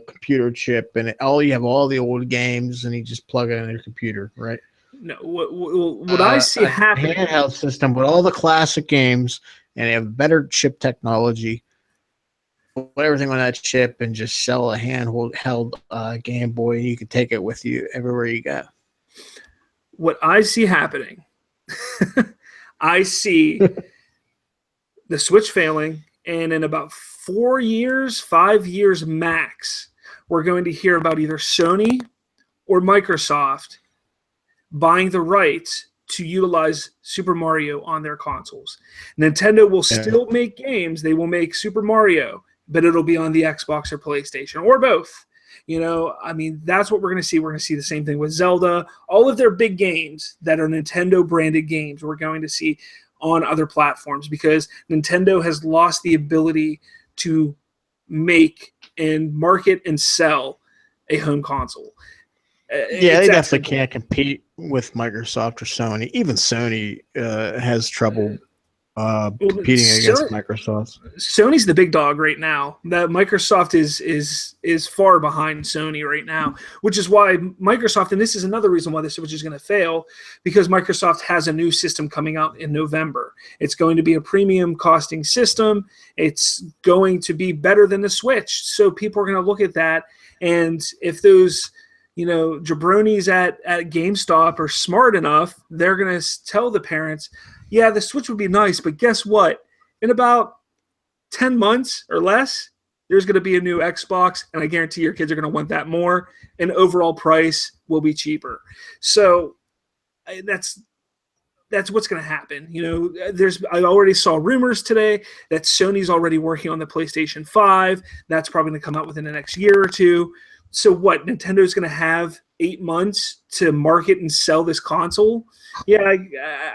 computer chip, and you have all the old games, and you just plug it in your computer, right? No, what I see a happening. handheld system with all the classic games, and they have better chip technology. Put everything on that chip and just sell a handheld Game Boy, and you can take it with you everywhere you go. What I see happening, I see the Switch failing, and in about 4 years, 5 years max, we're going to hear about either Sony or Microsoft buying the rights to utilize Super Mario on their consoles. Nintendo will still make games. They will make Super Mario, but it'll be on the Xbox or PlayStation or both. I mean, that's what we're going to see. We're going to see the same thing with Zelda. All of their big games that are Nintendo branded games, we're going to see on other platforms because Nintendo has lost the ability to make and market and sell a home console. Yeah, they definitely can't compete with Microsoft or Sony. Even Sony has trouble competing against Microsoft. Sony's the big dog right now. That Microsoft is far behind Sony right now, which is why Microsoft, and this is another reason why the Switch is going to fail, because Microsoft has a new system coming out in November. It's going to be a premium costing system. It's going to be better than the Switch. So people are going to look at that, and if those jabronis at GameStop are smart enough, they're going to tell the parents, yeah, the Switch would be nice, but guess what? In about 10 months or less, there's going to be a new Xbox, and I guarantee your kids are going to want that more, and overall price will be cheaper. So that's what's going to happen. I already saw rumors today that Sony's already working on the PlayStation 5. That's probably going to come out within the next year or two. So what, Nintendo's going to have 8 months to market and sell this console? Yeah,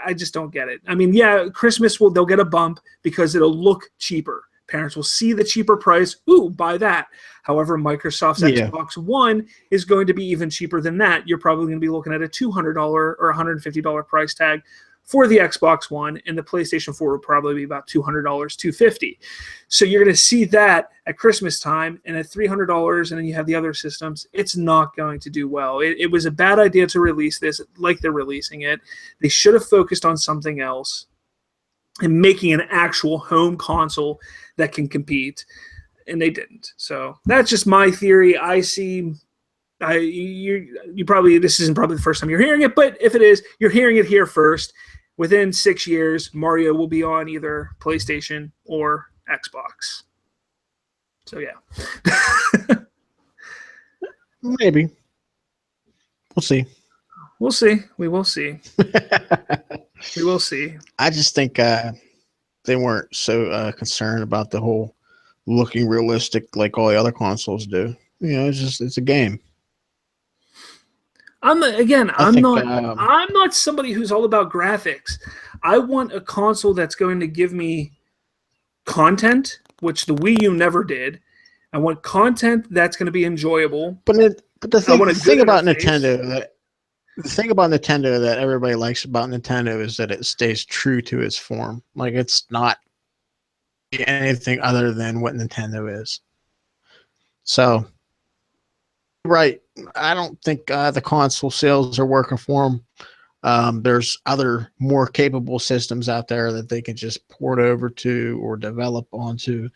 I just don't get it. I mean, yeah, Christmas they'll get a bump because it'll look cheaper. Parents will see the cheaper price. Ooh, buy that. However, Microsoft's Xbox One is going to be even cheaper than that. You're probably going to be looking at a $200 or $150 price tag for the Xbox One, and the PlayStation 4 will probably be about $200, $250. So you're going to see that at Christmas time, and at $300, and then you have the other systems. It's not going to do well. It was a bad idea to release this like they're releasing it. They should have focused on something else and making an actual home console that can compete, and they didn't. So that's just my theory. I see. You probably, this isn't probably the first time you're hearing it, but if it is, you're hearing it here first. Within 6 years, Mario will be on either PlayStation or Xbox. So, yeah. Maybe. We'll see. We'll see. We will see. We will see. I just think they weren't so concerned about the whole looking realistic like all the other consoles do. It's a game. I'm not somebody who's all about graphics. I want a console that's going to give me content, which the Wii U never did. I want content that's going to be enjoyable. But the thing about Nintendo that everybody likes about Nintendo is that it stays true to its form. Like, it's not anything other than what Nintendo is. So, right. I don't think the console sales are working for them. There's other more capable systems out there that they can just port over to or develop onto.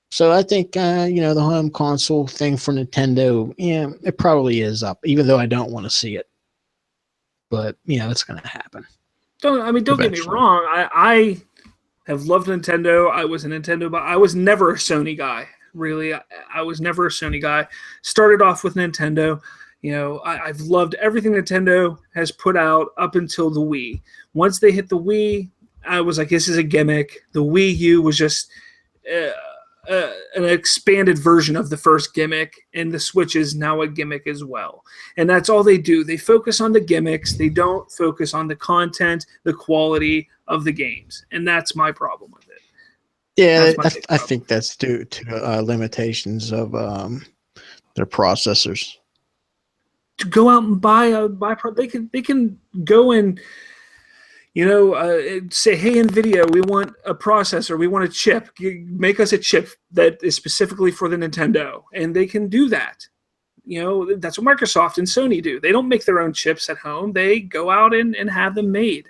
So I think, the home console thing for Nintendo, it probably is up, even though I don't want to see it. But, it's going to happen. Don't get me wrong. I have loved Nintendo. I was a Nintendo, but I was never a Sony guy. Really, I was never a Sony guy. Started off with Nintendo. I've loved everything Nintendo has put out up until the Wii. Once they hit the Wii, I was like, this is a gimmick. The Wii U was just an expanded version of the first gimmick, and the Switch is now a gimmick as well. And that's all they do. They focus on the gimmicks. They don't focus on the content, the quality of the games. And that's my problem with it. Yeah, I think that's due to limitations of their processors. To go out and buy they can go and say, hey, NVIDIA, we want a processor, we want a chip, make us a chip that is specifically for the Nintendo, and they can do that. That's what Microsoft and Sony do. They don't make their own chips at home. They go out and have them made.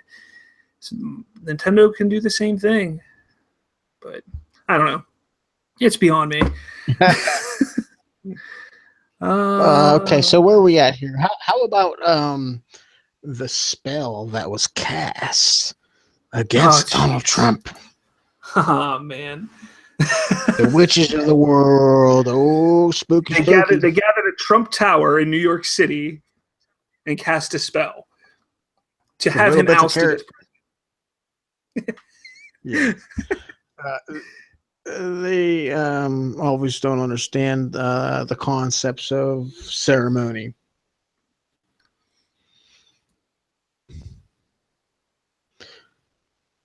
So Nintendo can do the same thing. But I don't know. It's beyond me. Okay, so where are we at here? How about the spell that was cast against Donald Trump? Oh, man. The witches of the world. Oh, spooky. They gathered at Trump Tower in New York City and cast a spell to have him ousted. Yeah. They always don't understand the concepts of ceremony.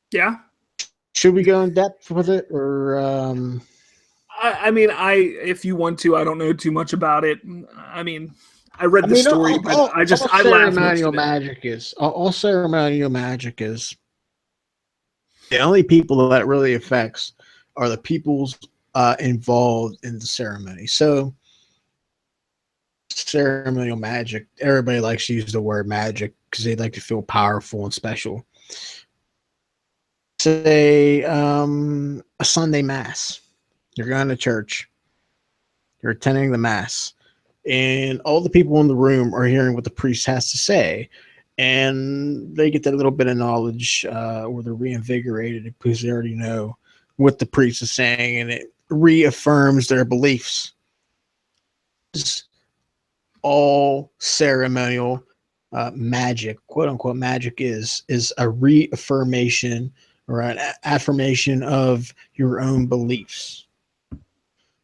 Yeah. Should we go in depth with it, or? I mean, if you want to, I don't know too much about it. I mean, I read the story, but I laughed. Ceremonial magic is all ceremonial magic is. The only people that really affects are the peoples involved in the ceremony. So, ceremonial magic, everybody likes to use the word magic because they like to feel powerful and special. Say a Sunday Mass. You're going to church. You're attending the Mass. And all the people in the room are hearing what the priest has to say. And they get that little bit of knowledge or they're reinvigorated because they already know what the priest is saying, and it reaffirms their beliefs. It's all ceremonial magic, quote unquote magic, is a reaffirmation or an affirmation of your own beliefs.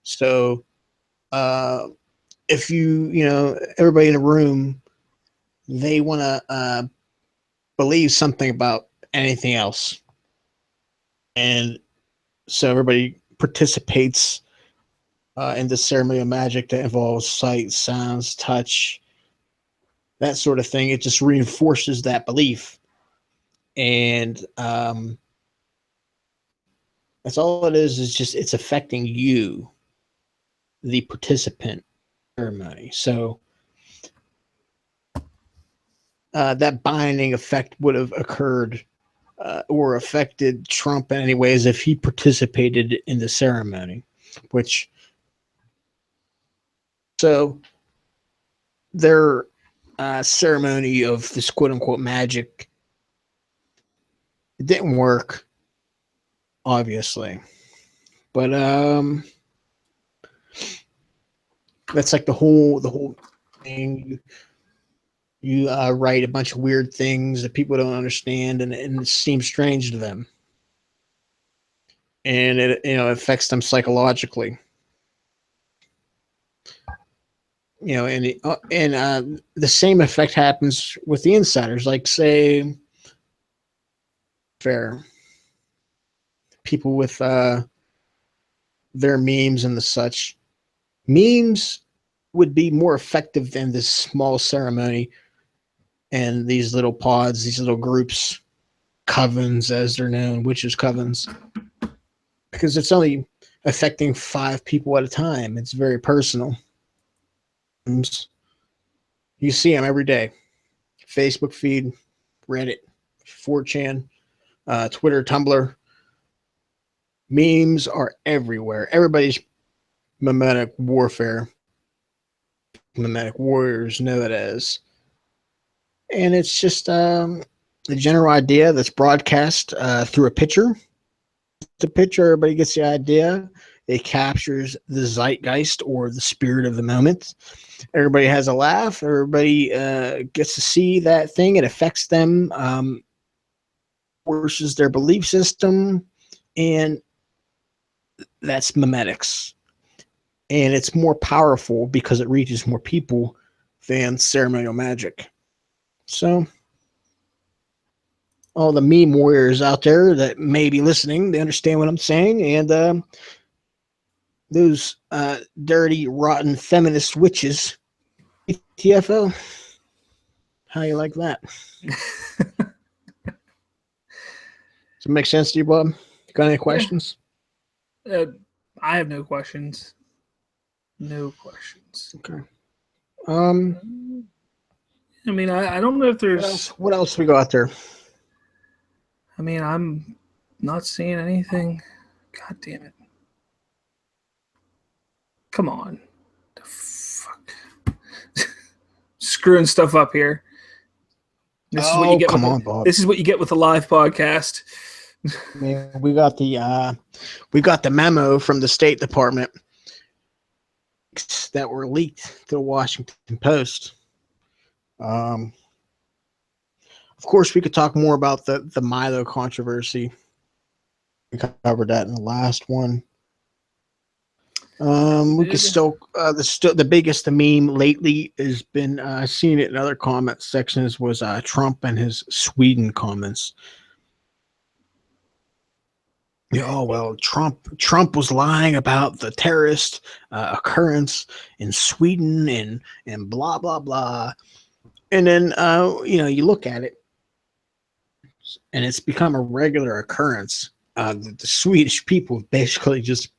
So if everybody in the room, they want to believe something about anything else. And so everybody participates in the ceremonial magic that involves sight, sounds, touch, that sort of thing. It just reinforces that belief. And that's all it is just it's affecting you, the participant ceremony. So that binding effect would have occurred or affected Trump in any ways if he participated in the ceremony, so their ceremony of this quote unquote magic, it didn't work, obviously, but that's like the whole thing. You write a bunch of weird things that people don't understand, and it seems strange to them, and it affects them psychologically. And the same effect happens with the insiders, like say, people with their memes and the such. Memes would be more effective than this small ceremony. And these little pods, these little groups, covens as they're known, witches' covens, because it's only affecting 5 people at a time. It's very personal. You see them every day. Facebook feed, Reddit, 4chan, Twitter, Tumblr. Memes are everywhere. Everybody's mimetic warfare. Mimetic warriors know it as. And it's just a general idea that's broadcast through a picture. The picture, everybody gets the idea. It captures the zeitgeist or the spirit of the moment. Everybody has a laugh. Everybody gets to see that thing. It affects them, forces their belief system, and that's memetics. And it's more powerful because it reaches more people than ceremonial magic. So, all the meme warriors out there that may be listening, they understand what I'm saying. And those dirty, rotten feminist witches, TFO, how you like that? Does it make sense to you, Bob? You got any questions? I have no questions. No questions. Okay. I mean, I don't know if What there's. else? What else we got there? I mean, I'm not seeing anything. God damn it. Come on. The fuck. Screwing stuff up here. This is what you get come with on, Bob. This is what you get with a live podcast. I mean, we got the memo from the State Department that were leaked to the Washington Post. Of course, we could talk more about the Milo controversy. We covered that in the last one. We could still the biggest meme lately has been seeing it in other comment sections was Trump and his Sweden comments. Yeah, oh well, Trump was lying about the terrorist occurrence in Sweden and blah blah blah, and then you look at it, and it's become a regular occurrence. The Swedish people basically just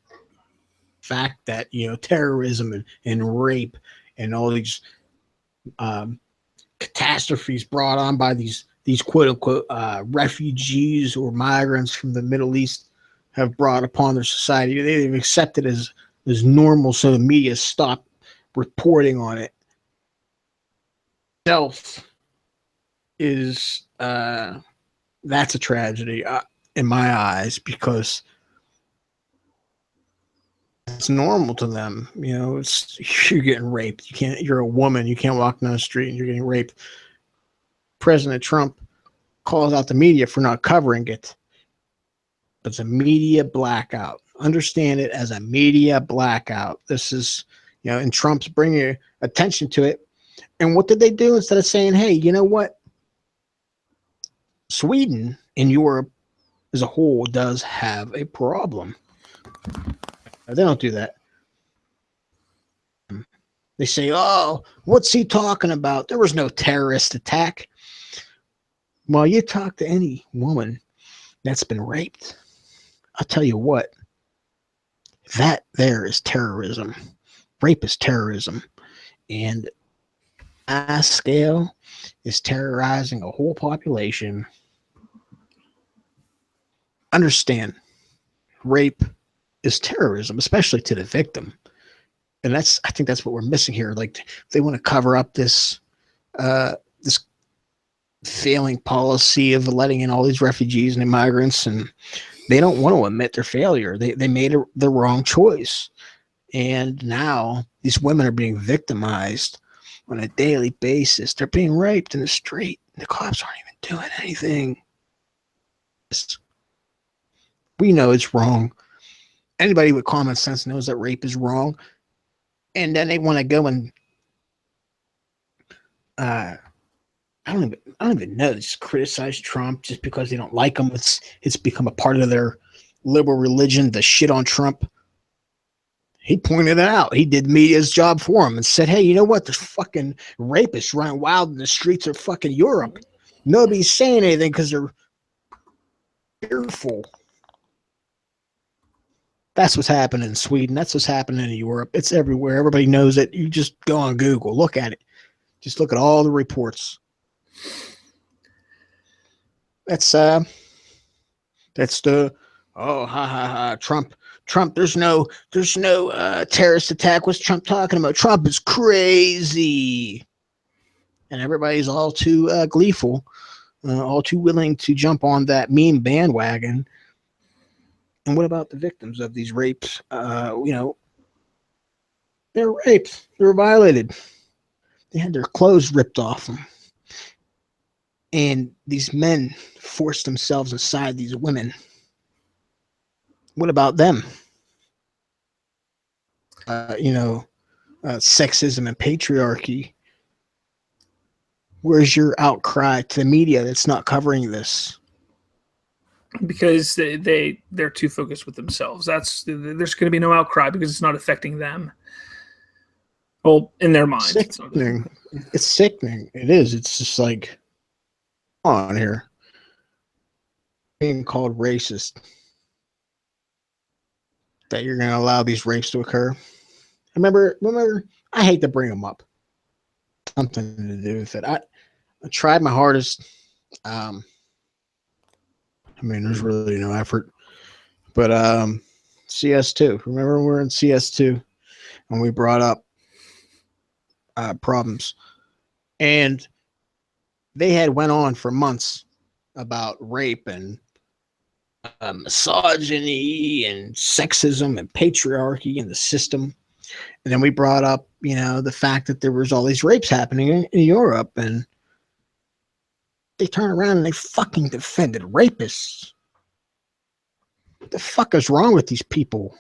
fact that terrorism and rape and all these catastrophes brought on by these quote unquote refugees or migrants from the Middle East have brought upon their society. They've accepted as normal, so the media stopped reporting on it. Itself is that's a tragedy in my eyes, because it's normal to them. It's you're getting raped. You're a woman. You can't walk down the street and you're getting raped. President Trump calls out the media for not covering it. It's a media blackout. Understand it as a media blackout. This is, and Trump's bringing attention to it. And what did they do instead of saying, hey, you know what? Sweden and Europe as a whole does have a problem. They don't do that. They say, oh, what's he talking about? There was no terrorist attack. Well, you talk to any woman that's been raped, I'll tell you what, that there is terrorism. Rape is terrorism. And mass scale is terrorizing a whole population. Understand, rape is terrorism, especially to the victim. And I think that's what we're missing here. Like, they want to cover up this this failing policy of letting in all these refugees and immigrants, and they don't want to admit their failure. They made the wrong choice. And now these women are being victimized on a daily basis. They're being raped in the street. The cops aren't even doing anything. We know it's wrong. Anybody with common sense knows that rape is wrong. And then they want to go and I don't even know. They just criticize Trump just because they don't like him. It's become a part of their liberal religion to shit on Trump. He pointed it out. He did media's job for him and said, hey, you know what? There's fucking rapists running wild in the streets of fucking Europe. Nobody's saying anything because they're fearful. That's what's happening in Sweden. That's what's happening in Europe. It's everywhere. Everybody knows it. You just go on Google. Look at it. Just look at all the reports. That's the ha ha ha Trump. There's no terrorist attack. What's Trump talking about? Trump is crazy, and everybody's all too gleeful, all too willing to jump on that meme bandwagon. And what about the victims of these rapes? They're raped. They were violated. They had their clothes ripped off them. And these men forced themselves inside these women. What about them? Sexism and patriarchy. Where's your outcry to the media that's not covering this? Because they're too focused with themselves. There's going to be no outcry because it's not affecting them. Well, in their mind. Sickening. It's sickening. It is. It's just like, on here, being called racist, that you're going to allow these rapes to occur. Remember, I hate to bring them up, something to do with it. I tried my hardest. I mean, there's really no effort. But CS2. Remember we were in CS2 and we brought up problems. And they had went on for months about rape and misogyny and sexism and patriarchy in the system. And then we brought up, the fact that there was all these rapes happening in Europe, and they turn around and they fucking defended rapists. What the fuck is wrong with these people?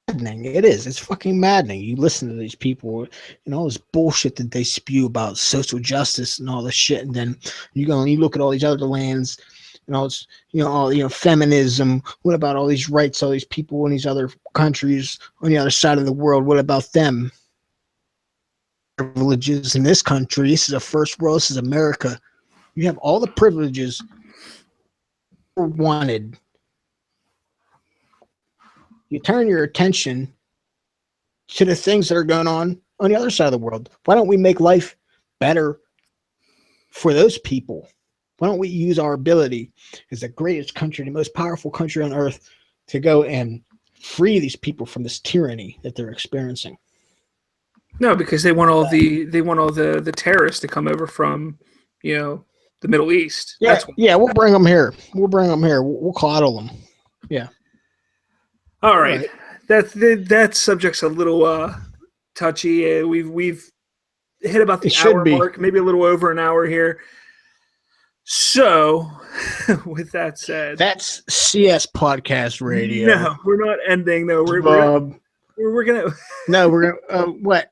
Maddening. It is. It's fucking maddening. You listen to these people and all this bullshit that they spew about social justice and all this shit, and then you go and you look at all these other lands and all this, feminism. What about all these rights, all these people in these other countries on the other side of the world? What about them? Privileges in this country. This is a first world. This is America. You have all the privileges wanted. You turn your attention to the things that are going on the other side of the world. Why don't we make life better for those people? Why don't we use our ability as the greatest country, the most powerful country on earth, to go and free these people from this tyranny that they're experiencing? No, because they want all the terrorists to come over from, the Middle East. Yeah, we'll bring them here. We'll coddle them. Yeah. All right. That subject's a little touchy. We've hit about the hour mark, maybe a little over an hour here. So, with that said, that's CS Podcast Radio. No, we're not ending. No, we're gonna. No, we're gonna. What?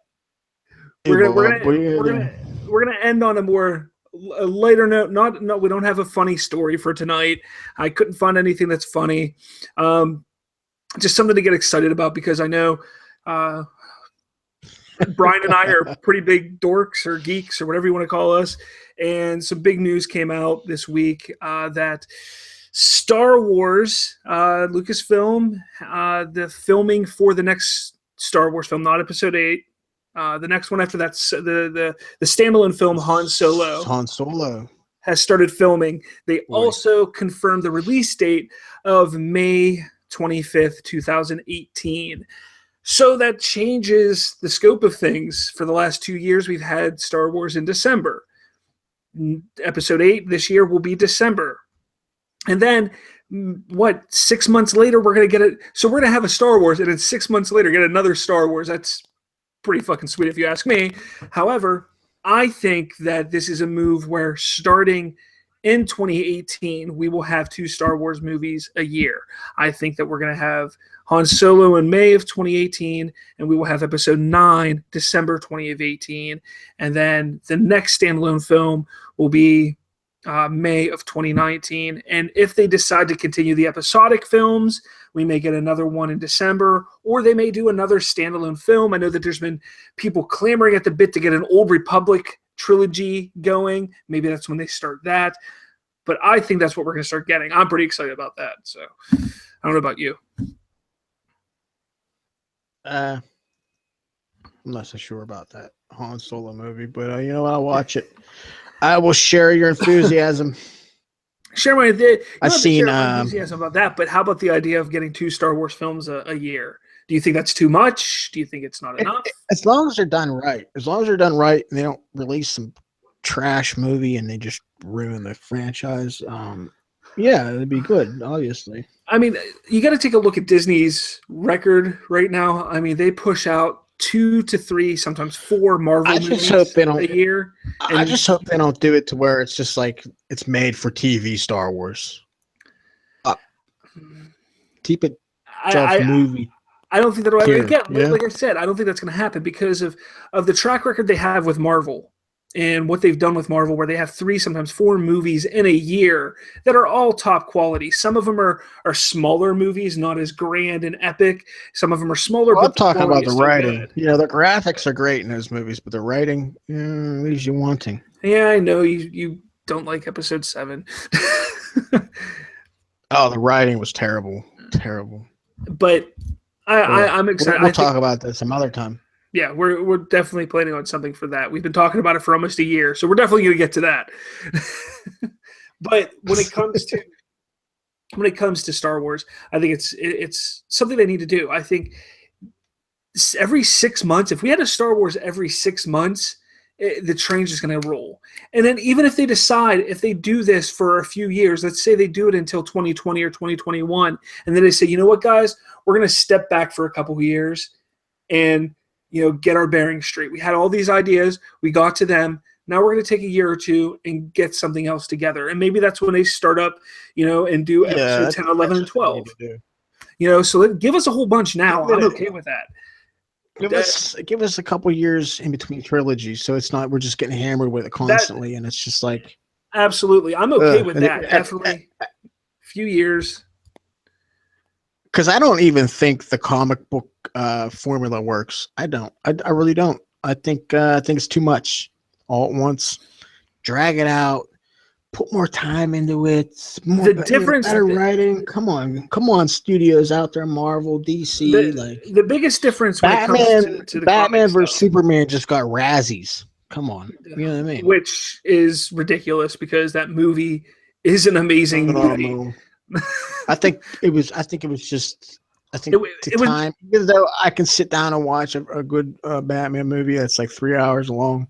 We're gonna end on a lighter note. No, we don't have a funny story for tonight. I couldn't find anything that's funny. Just something to get excited about, because I know Brian and I are pretty big dorks or geeks or whatever you want to call us. And some big news came out this week that Star Wars, Lucasfilm, the filming for the next Star Wars film, not Episode 8, the next one after that's the standalone film Han Solo has started filming. They also confirmed the release date of May 25th, 2018. So that changes the scope of things. For the last 2 years, we've had Star Wars in December. Episode 8 this year will be December. And then, 6 months later, we're going to get it. So we're going to have a Star Wars, and then 6 months later, get another Star Wars. That's pretty fucking sweet if you ask me. However, I think that this is a move where starting in 2018, we will have 2 Star Wars movies a year. I think that we're going to have Han Solo in May of 2018, and we will have Episode 9 December 2018, and then the next standalone film will be May of 2019. And if they decide to continue the episodic films, we may get another one in December, or they may do another standalone film. I know that there's been people clamoring at the bit to get an Old Republic trilogy going. Maybe that's when they start that. But I think that's what we're going to start getting. I'm pretty excited about that. So I don't know about you. I'm not so sure about that Han Solo movie, but you know what? I'll watch it. I will share your enthusiasm. Share my enthusiasm. I've seen enthusiasm about that, but how about the idea of getting 2 Star Wars films a year? Do you think that's too much? Do you think it's not enough? As long as they're done right. As long as they're done right and they don't release some trash movie and they just ruin the franchise. Yeah, it'd be good, obviously. I mean, you got to take a look at Disney's record right now. I mean, they push out 2 to 3, sometimes 4 Marvel movies a year. I just hope they don't do it to where it's just like it's made for TV Star Wars. Keep it movie. I don't think that'll happen. Again, like I said, I don't think that's going to happen because of the track record they have with Marvel and what they've done with Marvel, where they have 3, sometimes 4 movies in a year that are all top quality. Some of them are smaller movies, not as grand and epic. Some of them are smaller. Well, I'm talking about the writing. Yeah, the graphics are great in those movies, but the writing leaves you wanting. Yeah, I know you don't like Episode 7. Oh, the writing was terrible. Terrible. But I'm excited. We'll talk about that some other time. Yeah, we're definitely planning on something for that. We've been talking about it for almost a year, so we're definitely going to get to that. But when it comes to Star Wars, I think it's something they need to do. I think every 6 months, if we had a Star Wars every 6 months, the train's just going to roll. And then even if they decide, if they do this for a few years, let's say they do it until 2020 or 2021, and then they say, you know what, guys, we're going to step back for a couple of years and get our bearings straight. We had all these ideas, we got to them. Now we're going to take a year or two and get something else together. And maybe that's when they start up, and do episode 10, 11, and 12. So give us a whole bunch now. I'm okay with that. Give us a couple years in between trilogies, so it's not we're just getting hammered with it constantly, and it's just like absolutely. I'm okay with that. Definitely a few years. Because I don't even think the comic book formula works. I don't. I really don't. I think it's too much all at once. Drag it out. Put more time into it. More better writing. Come on, studios out there, Marvel, DC. The biggest difference when Batman, it comes to the Batman versus Superman just got Razzies. Come on, you know what I mean? Which is ridiculous because that movie is an amazing movie. I think it was just. I think time. Even though I can sit down and watch a good Batman movie that's like 3 hours long.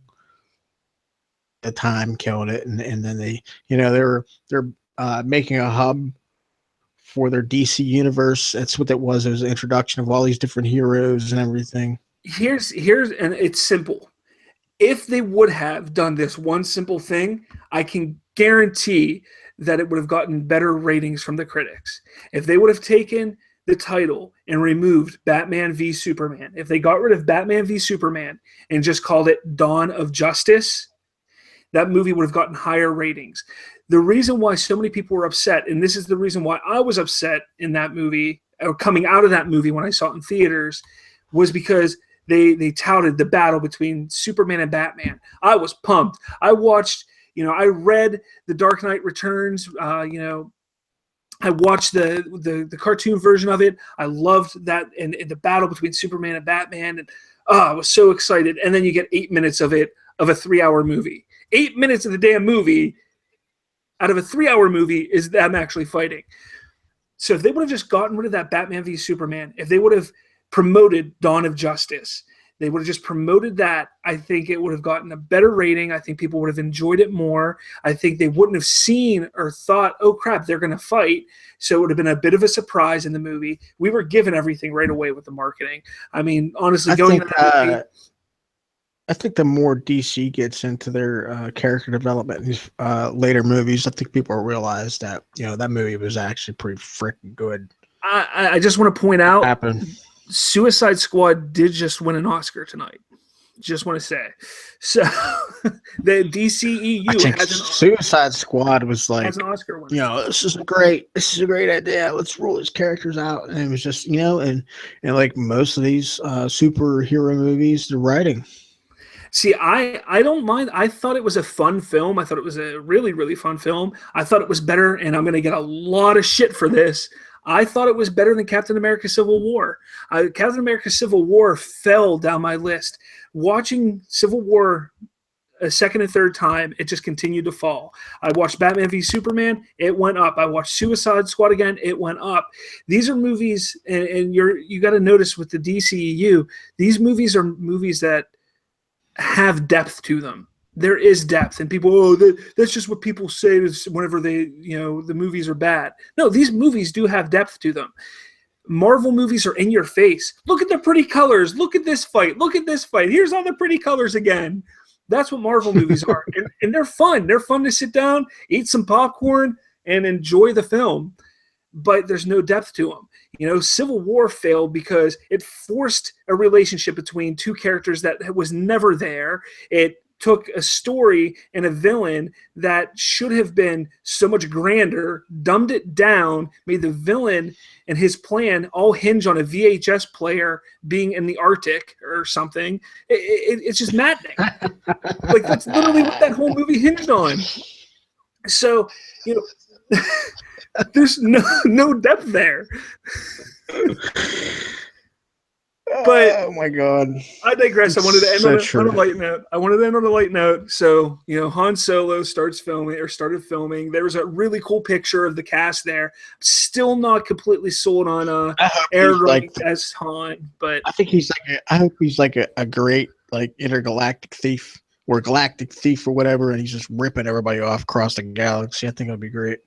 The time killed it, and then they're making a hub for their DC universe. That's what that was. It was an introduction of all these different heroes and everything. Here's and it's simple. If they would have done this one simple thing, I can guarantee that it would have gotten better ratings from the critics. If they would have taken the title and removed Batman v Superman, if they got rid of Batman v Superman and just called it Dawn of Justice, that movie would have gotten higher ratings. The reason why so many people were upset, and this is the reason why I was upset in that movie, or coming out of that movie when I saw it in theaters, was because they touted the battle between Superman and Batman. I was pumped. I watched, I read The Dark Knight Returns, I watched the cartoon version of it. I loved that, and the battle between Superman and Batman, and I was so excited. And then you get 8 minutes of it, of a 3-hour movie. 8 minutes of the damn movie out of a 3-hour movie is them actually fighting. So if they would have just gotten rid of that Batman v Superman, if they would have promoted Dawn of Justice, they would have just promoted that, I think it would have gotten a better rating. I think people would have enjoyed it more. I think they wouldn't have seen or thought, oh crap, they're going to fight. So it would have been a bit of a surprise in the movie. We were given everything right away with the marketing. I mean, honestly, I think the more DC gets into their character development in these later movies, I think people will realize that that movie was actually pretty freaking good. I just want to point out, Suicide Squad did just win an Oscar tonight. Just want to say, so the DCEU has Suicide Squad was like, has an Oscar winner. This is a great idea. Let's roll these characters out, and it was just and like most of these superhero movies, the writing. See, I don't mind. I thought it was a fun film. I thought it was a really, really fun film. I thought it was better, and I'm going to get a lot of shit for this. I thought it was better than Captain America Civil War. Captain America Civil War fell down my list. Watching Civil War a second and third time, it just continued to fall. I watched Batman v Superman, it went up. I watched Suicide Squad again, it went up. These are movies, and you got to notice with the DCEU, these movies are movies that have depth to them. There is depth, and people, that's just what people say whenever they, the movies are bad. No, these movies do have depth to them. Marvel movies are in your face. Look at the pretty colors. Look at this fight. Look at this fight. Here's all the pretty colors again. That's what Marvel movies are, and they're fun. They're fun to sit down, eat some popcorn, and enjoy the film. But there's no depth to them. Civil War failed because it forced a relationship between two characters that was never there. It took a story and a villain that should have been so much grander, dumbed it down, made the villain and his plan all hinge on a VHS player being in the Arctic or something. It's just maddening. Like, that's literally what that whole movie hinged on. So, there's no depth there. But oh my god, I digress. I wanted to end So on true. a light note. I wanted to end on a light note. So, Han Solo started filming. There was a really cool picture of the cast there. Still not completely sold on I hope Aaron he's like. Wright as Han, but I think he's like. I hope he's like a great like intergalactic thief or galactic thief or whatever, and he's just ripping everybody off across the galaxy. I think it'd be great.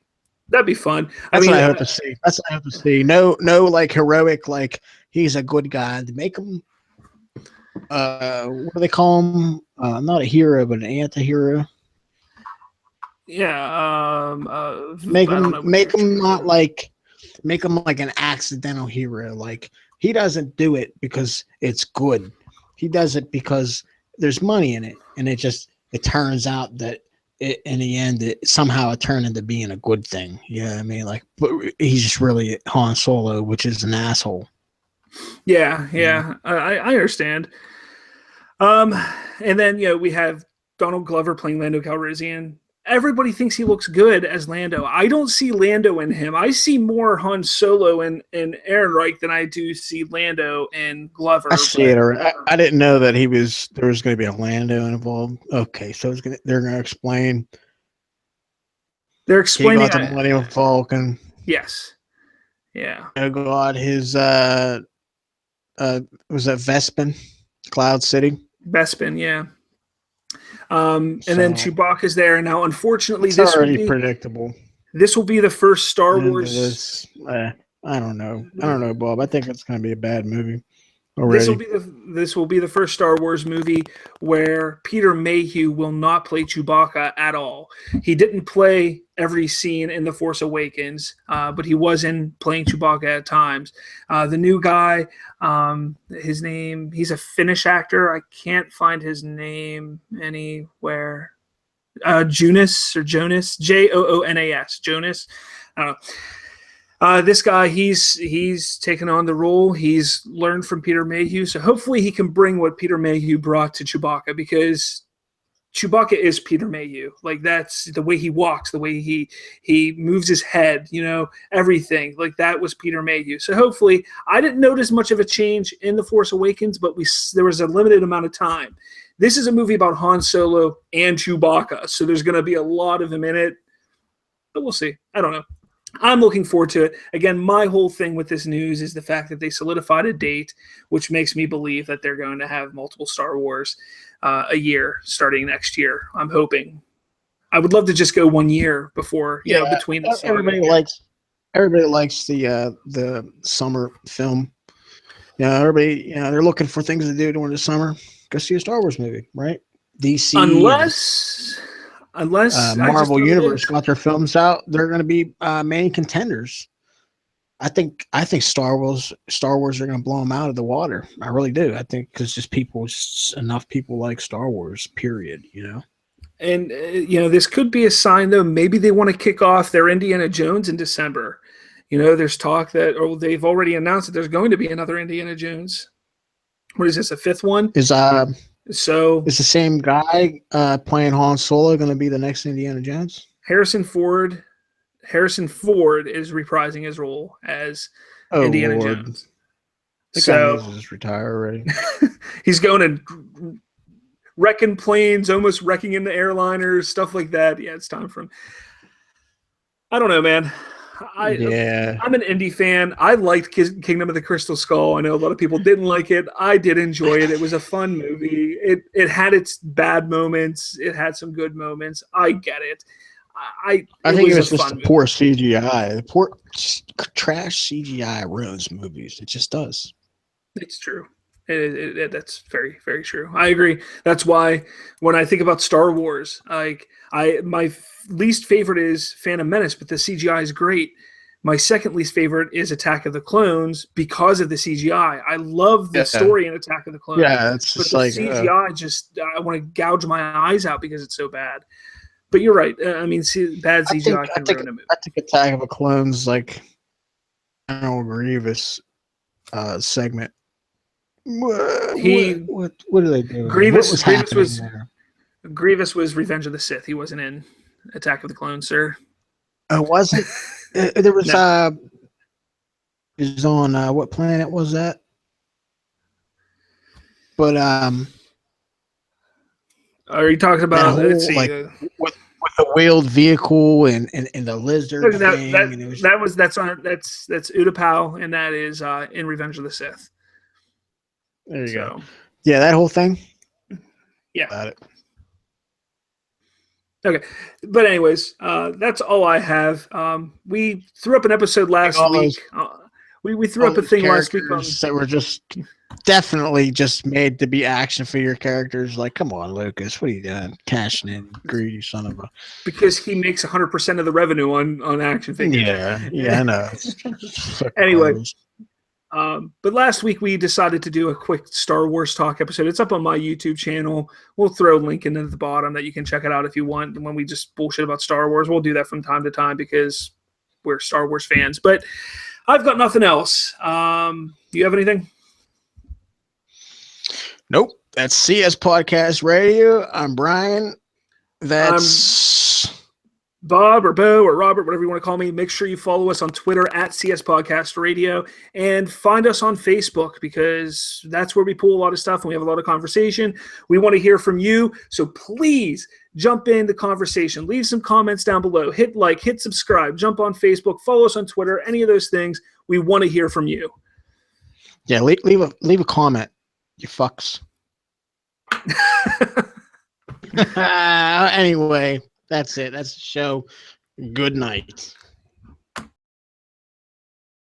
that'd be fun. That's what I hope to see. That's what I hope to see. No, like heroic, like he's a good guy. To make him, what do they call him? Not a hero, but an anti-hero. Yeah. Make him not like, make him like an accidental hero. Like he doesn't do it because it's good. He does it because there's money in it, and it turns out that in the end, somehow it turned into being a good thing. Yeah, I mean, like, but he's just really Han Solo, which is an asshole. Yeah. I understand. And then we have Donald Glover playing Lando Calrissian. Everybody thinks he looks good as Lando. I don't see Lando in him. I see more Han Solo and Aaron Reich than I do see Lando and Glover. I see it. I didn't know that there was going to be a Lando involved. Okay, so they're going to explain. They're explaining he got the Millennium Falcon. Yes. Yeah. Oh God, his was that Bespin, Cloud City. Bespin, yeah. And then Chewbacca's there. Now, unfortunately, this already will be predictable. This will be the first Star Wars. I don't know, Bob. I think it's going to be a bad movie. Already. This will be the first Star Wars movie where Peter Mayhew will not play Chewbacca at all. He didn't play every scene in The Force Awakens, but he was in playing Chewbacca at times. The new guy, his name, he's a Finnish actor. I can't find his name anywhere. Jonas, Joonas, Jonas. I don't know. This guy, he's taken on the role. He's learned from Peter Mayhew, so hopefully he can bring what Peter Mayhew brought to Chewbacca, because Chewbacca is Peter Mayhew. Like, that's the way he walks, the way he moves his head, everything. Like, that was Peter Mayhew. So hopefully, I didn't notice much of a change in The Force Awakens, but there was a limited amount of time. This is a movie about Han Solo and Chewbacca, so there's going to be a lot of them in it. But we'll see. I don't know. I'm looking forward to it. Again, my whole thing with this news is the fact that they solidified a date, which makes me believe that they're going to have multiple Star Wars a year starting next year. I'm hoping. I would love to just go 1 year before, between the everybody likes the summer film. Everybody, they're looking for things to do during the summer. Go see a Star Wars movie, right? DC. Unless Marvel Universe got their films out, they're going to be main contenders. I think Star Wars are going to blow them out of the water. I really do. I think because enough people like Star Wars. Period. And this could be a sign, though. Maybe they want to kick off their Indiana Jones in December. There's talk that, or they've already announced that there's going to be another Indiana Jones. What is this? A fifth one? So is the same guy playing Han Solo going to be the next Indiana Jones? Harrison Ford is reprising his role as Indiana Jones. So guy just retire already. He's going to wrecking planes, almost wrecking into airliners, stuff like that. Yeah, it's time for him. I don't know, man. I'm an indie fan. I liked Kingdom of the Crystal Skull. I know a lot of people didn't like it. I did enjoy it. It was a fun movie. It had its bad moments. It had some good moments. I get it. I think it was just the poor CGI. The poor trash CGI ruins movies. It just does. It's true. That's very, very true. I agree. That's why when I think about Star Wars, my least favorite is Phantom Menace, but the CGI is great. My second least favorite is Attack of the Clones because of the CGI. I love the story in Attack of the Clones. Yeah, it's just like CGI. I want to gouge my eyes out because it's so bad. But you're right. I mean, bad CGI can ruin a movie. I think Attack of the Clones, like General Grievous segment. What do they do? Grievous was Revenge of the Sith. He wasn't in Attack of the Clones, sir. Oh, was it? There was. No. It was on what planet was that? But Are you talking that about? whole Let's see. like with the wheeled vehicle and the lizard Look, thing, and it was that's Utapau, and that is in Revenge of the Sith. there you go. So Yeah, that whole thing. yeah. Got it. Okay, but anyways, that's all I have. We threw up an episode last week. We threw up a thing last week on that were just definitely just made to be action figure characters. Like, come on, Lucas, what are you doing? Cashing in, greedy son of a. because he makes 100% of the revenue on action figures. Yeah, I know. Anyway, but last week we decided to do a quick Star Wars talk episode. It's up on my YouTube channel. We'll throw a link in at the bottom that you can check it out if you want. When we just bullshit about Star Wars, we'll do that from time to time because we're Star Wars fans. But I've got nothing else. Do you have anything? Nope. That's CS Podcast Radio. I'm Brian. That's Bob or Bo or Robert, whatever you want to call me. Make sure you follow us on Twitter at CS Podcast Radio and find us on Facebook because that's where we pull a lot of stuff and we have a lot of conversation. We want to hear from you. So please jump in the conversation. Leave some comments down below. Hit like, hit subscribe, jump on Facebook, follow us on Twitter, any of those things. We want to hear from you. Yeah, leave a comment, you fucks. Anyway, that's it. That's the show. Good night.